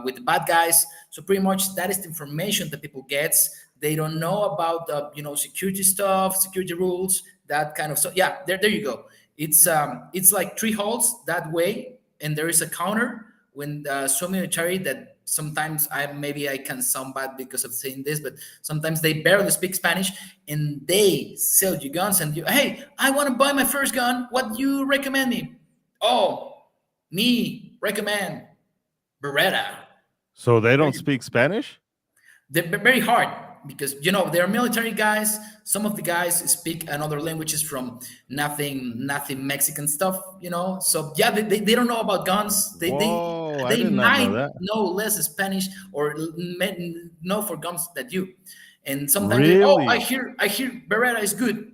with the bad guys. So pretty much that is the information that people gets. They don't know about the security stuff, security rules, that kind of stuff. Yeah, there you go. It's like three holes that way, and there is a counter when so military that sometimes I can sound bad because of saying this, but sometimes they barely speak Spanish and they sell you guns and you, hey, I want to buy my first gun. What do you recommend me? Oh, me recommend Beretta. So they There don't you go. speak Spanish? They're very hard because they're military guys. Some of the guys speak another languages from nothing Mexican stuff. So yeah, they don't know about guns. They they Whoa, I they did not know might that. know less Spanish or know for guns than you. And sometimes I Really? hear Beretta is good.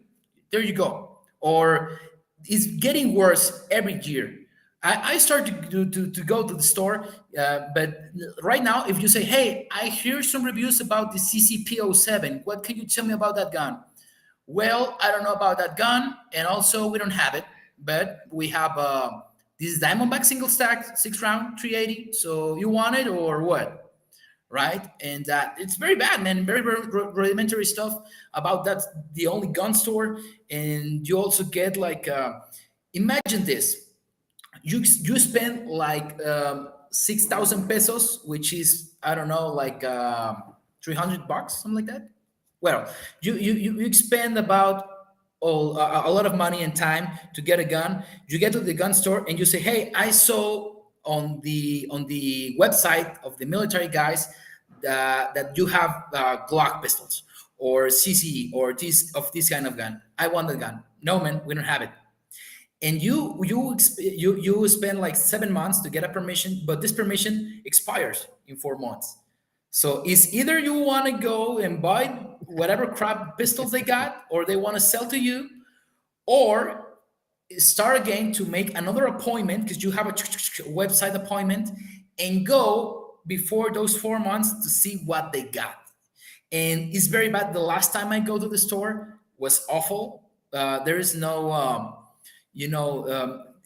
There you go. Or it's getting worse every year. I started to go to the store, but right now, if you say, "Hey, I hear some reviews about the CCP07. What can you tell me about that gun?" Well, I don't know about that gun, and also we don't have it, but we have this Diamondback single stack, 6 round, 380. So you want it or what? Right? And it's very bad, man. Very, very rudimentary stuff about that. The only gun store, and you also get like, imagine this: you spend like 6,000 pesos, which is I don't know, like $300, something like that. Well, you spend about a lot of money and time to get a gun. You get to the gun store and you say, "Hey, I saw on the website of the military guys that you have Glock pistols or CC or this kind of gun. I want the gun." No, man, we don't have it. And you spend like 7 months to get a permission, but this permission expires in 4 months. So it's either you want to go and buy whatever crap pistols they got, or they want to sell to you, or start again to make another appointment because you have a website appointment and go before those 4 months to see what they got. And it's very bad. The last time I go to the store was awful. There is no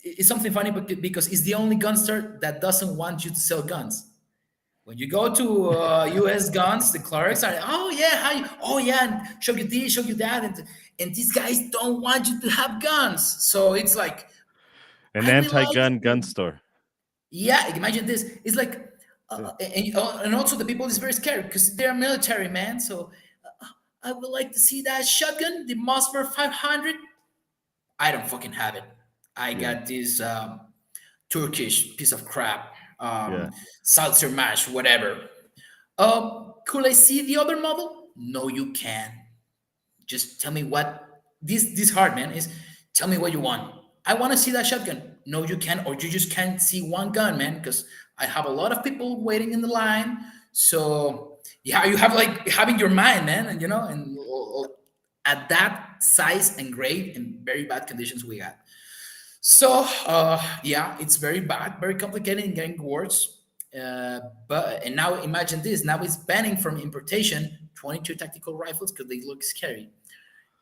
it's something funny, because it's the only gun store that doesn't want you to sell guns. When you go to U.S. guns, the clerks are, oh yeah, hi, oh yeah, and show you this, show you that, and these guys don't want you to have guns. So it's like, An I would like, anti-gun gun store. yeah, imagine this. It's like, Yeah. and also the people is very scared because they're military, man. So I would like to see that shotgun, the Mossberg 500. I don't fucking have it. I Yeah. got this Turkish piece of crap, Yeah. salsa mash, whatever. Could I see the other model? No, you can. Just tell me what this hard, man, is. Tell me what you want. I want to see that shotgun. No, you can, or you just can't see one gun, man, because I have a lot of people waiting in the line. So yeah, you have like having your mind, man, and at that size and grade and very bad conditions we got. So yeah, it's very bad, very complicated and getting worse. But and now imagine this: now it's banning from importation 22 tactical rifles because they look scary.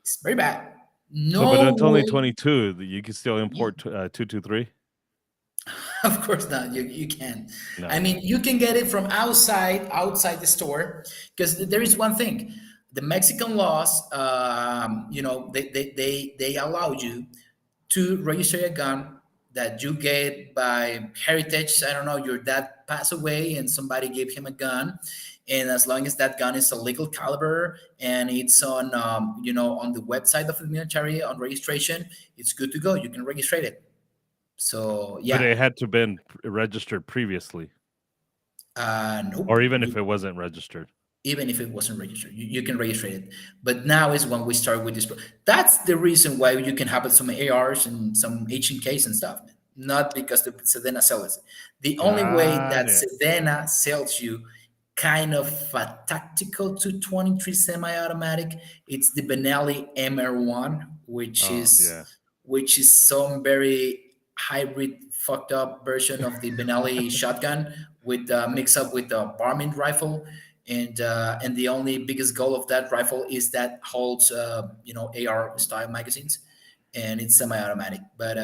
It's very bad. So, but No it's only way. 22. You can still Yeah, import 223. of course not. You can. I No. mean, you can get it from outside the store, because there is one thing: the Mexican laws. They allow you to register a gun that you get by heritage. I don't know, your dad passed away and somebody gave him a gun. And as long as that gun is a legal caliber and it's on the website of the military on registration, it's good to go. You can register it. So But yeah, it had to been registered previously, nope. or even if it wasn't registered. Even if it wasn't registered, you can register it. But now is when we start with this. That's the reason why you can have some ARs and some HNKs and stuff, man. Not because the Sedena sells it. The only way Got that it. Sedena sells you kind of a tactical 223 semi-automatic, it's the Benelli MR1, Oh, yeah. which is some very hybrid fucked up version of the Benelli shotgun with mix up with the Barmin rifle. and the only biggest goal of that rifle is that holds AR style magazines, and it's semi-automatic. But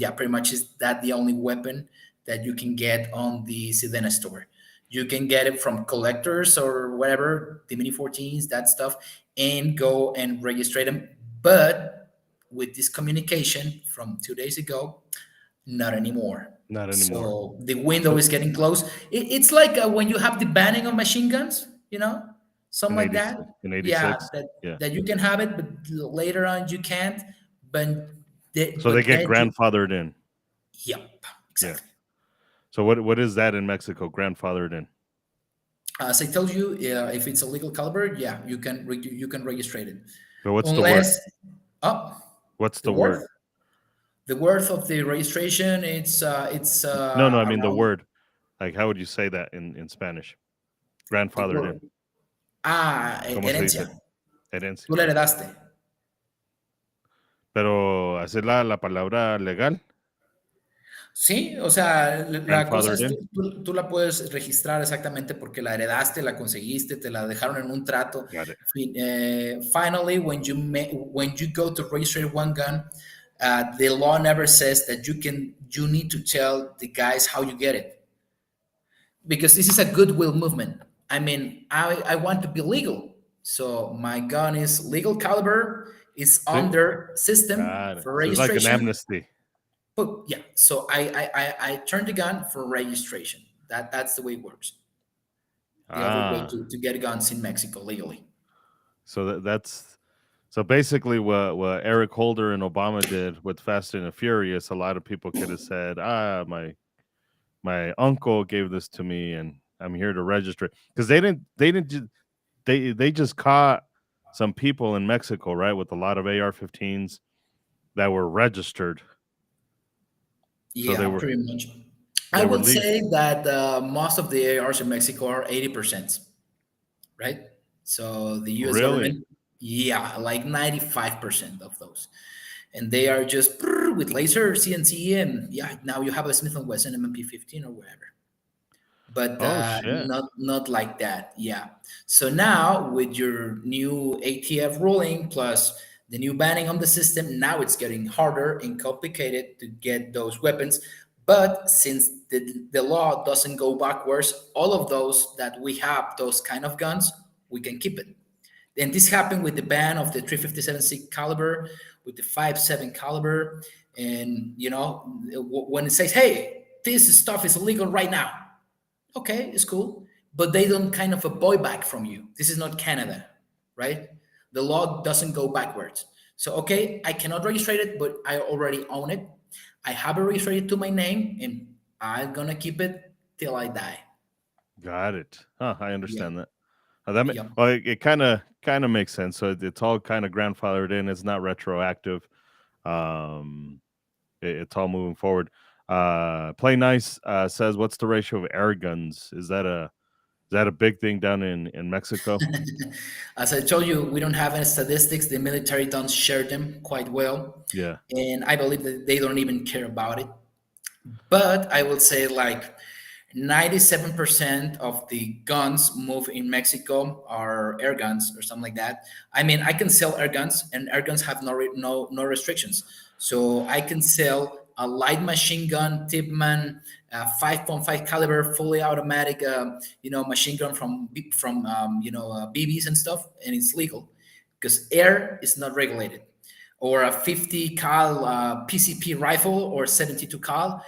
yeah, pretty much is that the only weapon that you can get on the Sedena store. You can get it from collectors or whatever, the Mini 14s, that stuff, and go and register them. But with this communication from 2 days ago, not anymore. Not anymore. So the window So is getting close. It's like when you have the banning of machine guns, something in like 80, that. in Yeah, 86, that yeah. that you can have it, but later on you can't. But So they get then grandfathered in. yep, Yeah. exactly. So what is that in Mexico? Grandfathered in. As I told you, if it's a legal caliber, yeah, you can register it, But what's the word? unless oh What's the the word? worth the worth of the registration, it's No, no, I mean the around word. Like how would you say that in Spanish? the Grandfathered word. in. ¿Cómo se Herencia. dice? Herencia. Tú le heredaste. Pero hacer la palabra legal, Sí, o sea, la cosa grandfathered es, in. tú la puedes registrar exactamente porque la heredaste, la conseguiste, te la dejaron en un trato. Got it. Finally, when you go to register one gun, the law never says that you need to tell the guys how you get it, because this is a goodwill movement. I mean, I want to be legal, so my gun is legal caliber, is See? on their system Got it. for So it's like an registration. amnesty. But yeah, so I turned the gun for registration. That's the way it works. The only way Ah. to get guns in Mexico legally. So that's so basically what Eric Holder and Obama did with Fast and the Furious. A lot of people could have said, my uncle gave this to me and I'm here to register it. Because they just caught some people in Mexico, right, with a lot of AR-15s that were registered. So Yeah, pretty much. I they were would legal. say that most of the ARs in Mexico are 80%, right? So the U.S. Really? government, yeah, like 95% of those, and they are just with laser CNC, and yeah, now you have a Smith and Wesson MMP 15 or whatever. But Oh shit. not like that. Yeah. So now with your new ATF ruling plus the new banning on the system, now it's getting harder and complicated to get those weapons. But since the law doesn't go backwards, all of those that we have, those kind of guns, we can keep it. And this happened with the ban of the 357 caliber, with the 5.7 caliber, and when it says, "Hey, this stuff is illegal right now," okay, it's cool, but they don't kind of a boy back from you. This is not Canada, right? The law doesn't go backwards. So, okay, I cannot register it, but I already own it. I have it registered to my name, and I'm gonna keep it till I die. Got it. Huh, I Yeah, understand that. yep. Well, it kind of makes sense. So it's all kind of grandfathered in. It's not retroactive. Um, it's all moving forward. Play nice says, "What's the ratio of air guns? Is that a big thing down in Mexico?" As I told you, we don't have any statistics. The military don't share them quite well, Yeah, and I believe that they don't even care about it. But I will say like 97% of the guns move in Mexico are air guns or something like that. I mean, I can sell air guns, and air guns have no restrictions. So I can sell a light machine gun, Tipman, 5.5 caliber, fully automatic, machine gun from BBs and stuff, and it's legal because air is not regulated. Or a 50 cal PCP rifle or 72 cal,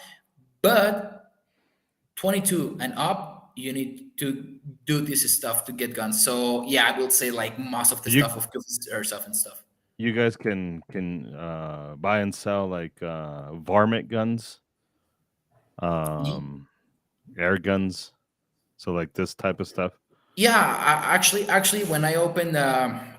but 22 and up, you need to do this stuff to get guns. So yeah, I will say like most of the you stuff of course is airsoft and stuff. you guys can buy and sell like varmint guns, um, air guns. So like this type of stuff. Yeah, actually, when I open,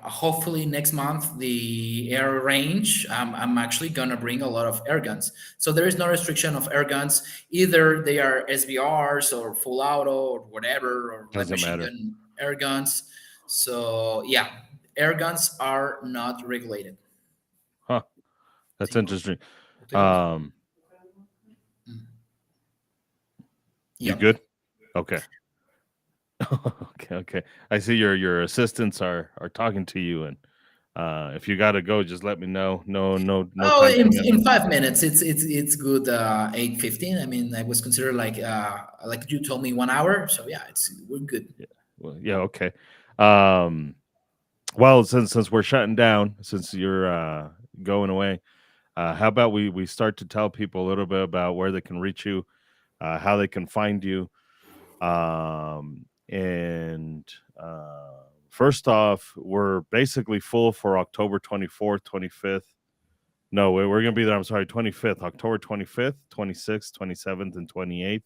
hopefully next month, the air range, I'm actually gonna bring a lot of air guns. So there is no restriction of air guns. Either they are SBRs or full auto or whatever, or light Doesn't machine matter. gun air guns. So yeah, air guns are not regulated. Huh. That's Tengo, interesting. tengo aquí. Um, you Yep. good? Okay. Okay, okay. I see your assistants are talking to you, and if you got to go, just let me know. No Oh, time in commitment. 5 minutes, it's good. 8:15. I mean, I was considered like you told me 1 hour. So yeah, it's we're good. Yeah. Well, yeah. Okay. Um. Well, since we're shutting down, since you're going away, how about we start to tell people a little bit about where they can reach you, how they can find you, and first off, we're basically full for October 24th, 25th. No, we're going to be there. I'm sorry, 25th, October 25th, 26th, 27th, and 28th.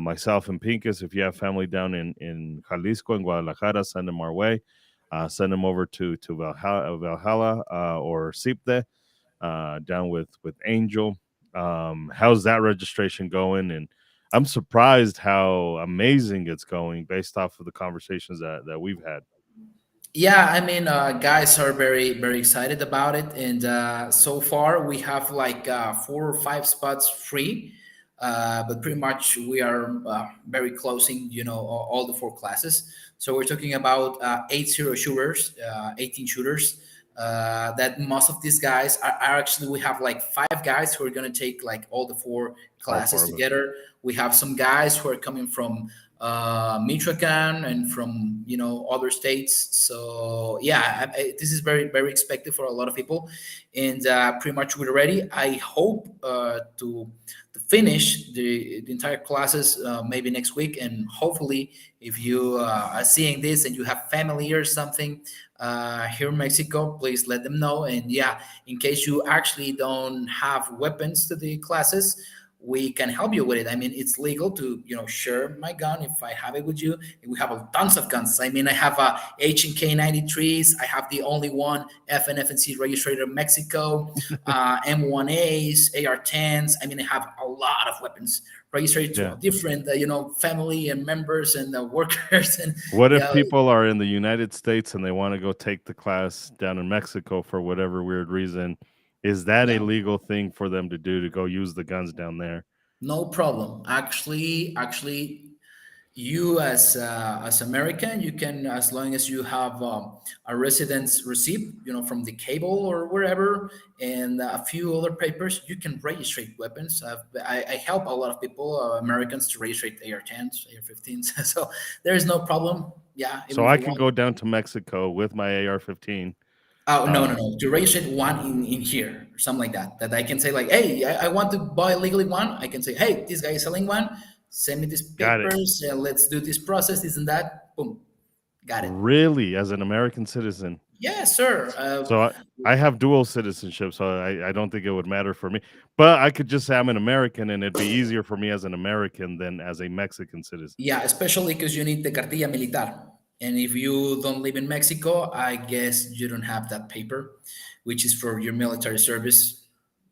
Myself and Pincus, if you have family down in Jalisco and Guadalajara, send them our way. Send them over to Valhalla or Sipte down with Angel. How's that registration going? And I'm surprised how amazing it's going based off of the conversations that we've had. Yeah, I mean, guys are very excited about it, and so far we have like 4 or 5 spots free, but pretty much we are very closing, all the 4 classes. So we're talking about 8 0 shooters, 18 shooters. That most of these guys are actually we have like 5 guys who are going to take like all the 4 classes All 4 of us. together. We have some guys who are coming from Michoacan and from other states. So yeah, this is very expected for a lot of people, and pretty much we're ready. I hope to finish the entire classes maybe next week, and hopefully, if you are seeing this and you have family or something here in Mexico, please let them know. And yeah, in case you actually don't have weapons to the classes, we can help you with it. I mean, it's legal to share my gun if I have it with you. We have tons of guns. I mean, I have H&K 93s. I have the only one FNFNC registered in Mexico, M1As, AR-10s. I mean, I have a lot of weapons registered to Yeah. a different family and members and workers. And What if yeah, people are in the United States and they want to go take the class down in Mexico for whatever weird reason? Is that a yeah. legal thing for them to do to go use the guns down there? No problem. Actually, you as American, you can, as long as you have a residence receipt, from the cable or wherever, and a few other papers, you can register weapons. I help a lot of people, Americans, to register AR-10s, AR-15s. So there is no problem. Yeah, even So if I you could want. go down to Mexico with my AR-15. Oh, no, no, Uh, no. To register one in here, or something like that. That I can say like, hey, I want to buy legally one. I can say, hey, this guy is selling one. Send me these got it. papers. Let's do this process, this and that. Boom, got it. Really, as an American citizen. Yes, sir. So I have dual citizenship, so I don't think it would matter for me. But I could just say I'm an American, and it'd be easier for me as an American than as a Mexican citizen. Yeah, especially because you need the cartilla militar. And if you don't live in Mexico, I guess you don't have that paper, which is for your military service,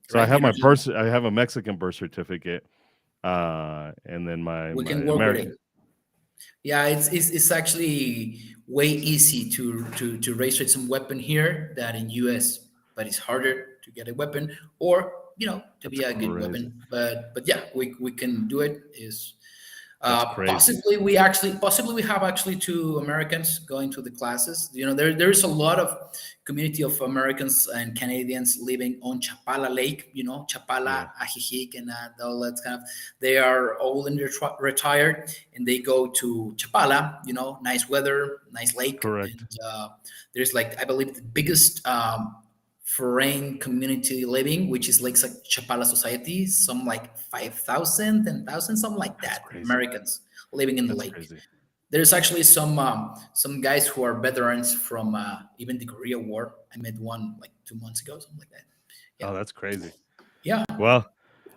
So I right? have my birth. I have a Mexican birth certificate, and then We my can work with it. American. Yeah, it's actually way easy to register some weapon here than in US, but it's harder to get a weapon or to That's be a good crazy. weapon. But yeah, we can do it. Is That's crazy. possibly we have actually 2 Americans going to the classes. There's a lot of community of Americans and Canadians living on Chapala Lake. Chapala, Yeah, Ajijic, and all that kind of. They are all in retired, and they go to Chapala. Nice weather, nice lake, and correct. there's like I believe the biggest. Foreign community living, which is like Chapala Society, some like 5,000, 10,000, something like That's that, crazy. Americans living in the That's lake. crazy. There's actually some guys who are veterans from even the Korea War. I met one like 2 months ago, something like that. Yeah, Oh, that's crazy. yeah. Well,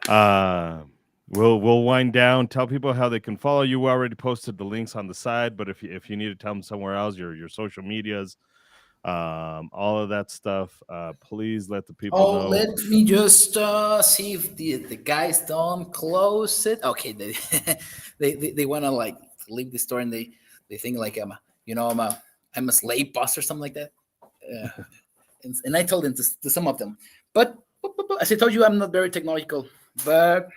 uh, we'll wind down. Tell people how they can follow you. We already posted the links on the side, but if you need to tell them somewhere else, your social medias, all of that stuff, please let the people Oh, know. let me just see if the guys don't close it. Okay, they they want to like leave the store and they think like I'm a slave boss or something like that. Uh, and I told them to some of them, but as I told you, I'm not very technological. But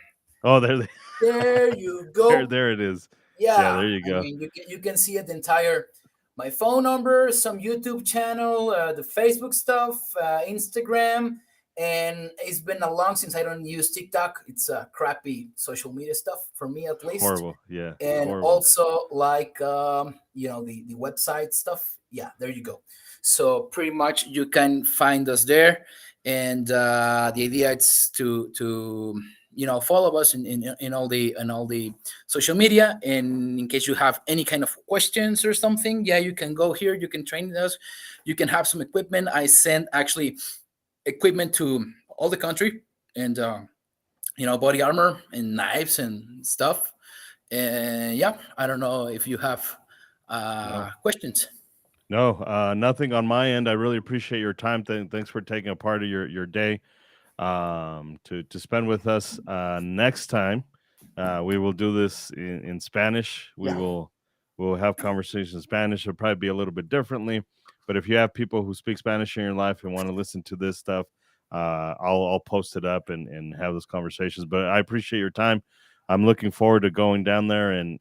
Oh, there they there you there go. there it is. Yeah, Yeah, there you I go. mean, you can see it entire my phone number, some YouTube channel, the Facebook stuff, Instagram, and it's been a long since I don't use TikTok. It's crappy social media stuff for me at least, Horrible. Yeah, and horrible. also like the website stuff. Yeah, there you go. So pretty much you can find us there, and the idea is to follow us in all the social media. And in case you have any kind of questions or something, yeah, you can go here, you can train us, you can have some equipment. I send actually equipment to all the country, and body armor and knives and stuff. And yeah, I don't know if you have No, questions. no, nothing on my end. I really appreciate your time. Thanks for taking a part of your day to spend with us. Next time, we will do this in Spanish. Yeah. We'll have conversations in Spanish. It'll probably be a little bit differently, but if you have people who speak Spanish in your life and want to listen to this stuff, I'll post it up and have those conversations. But I appreciate your time. I'm looking forward to going down there and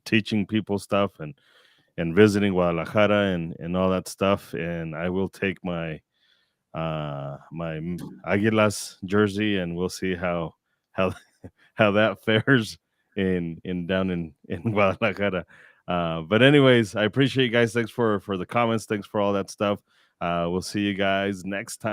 teaching people stuff and visiting Guadalajara and all that stuff. And I will take my Águilas jersey, and we'll see how how that fares in down in Guadalajara. But anyways, I appreciate you guys. Thanks for the comments. Thanks for all that stuff. We'll see you guys next time.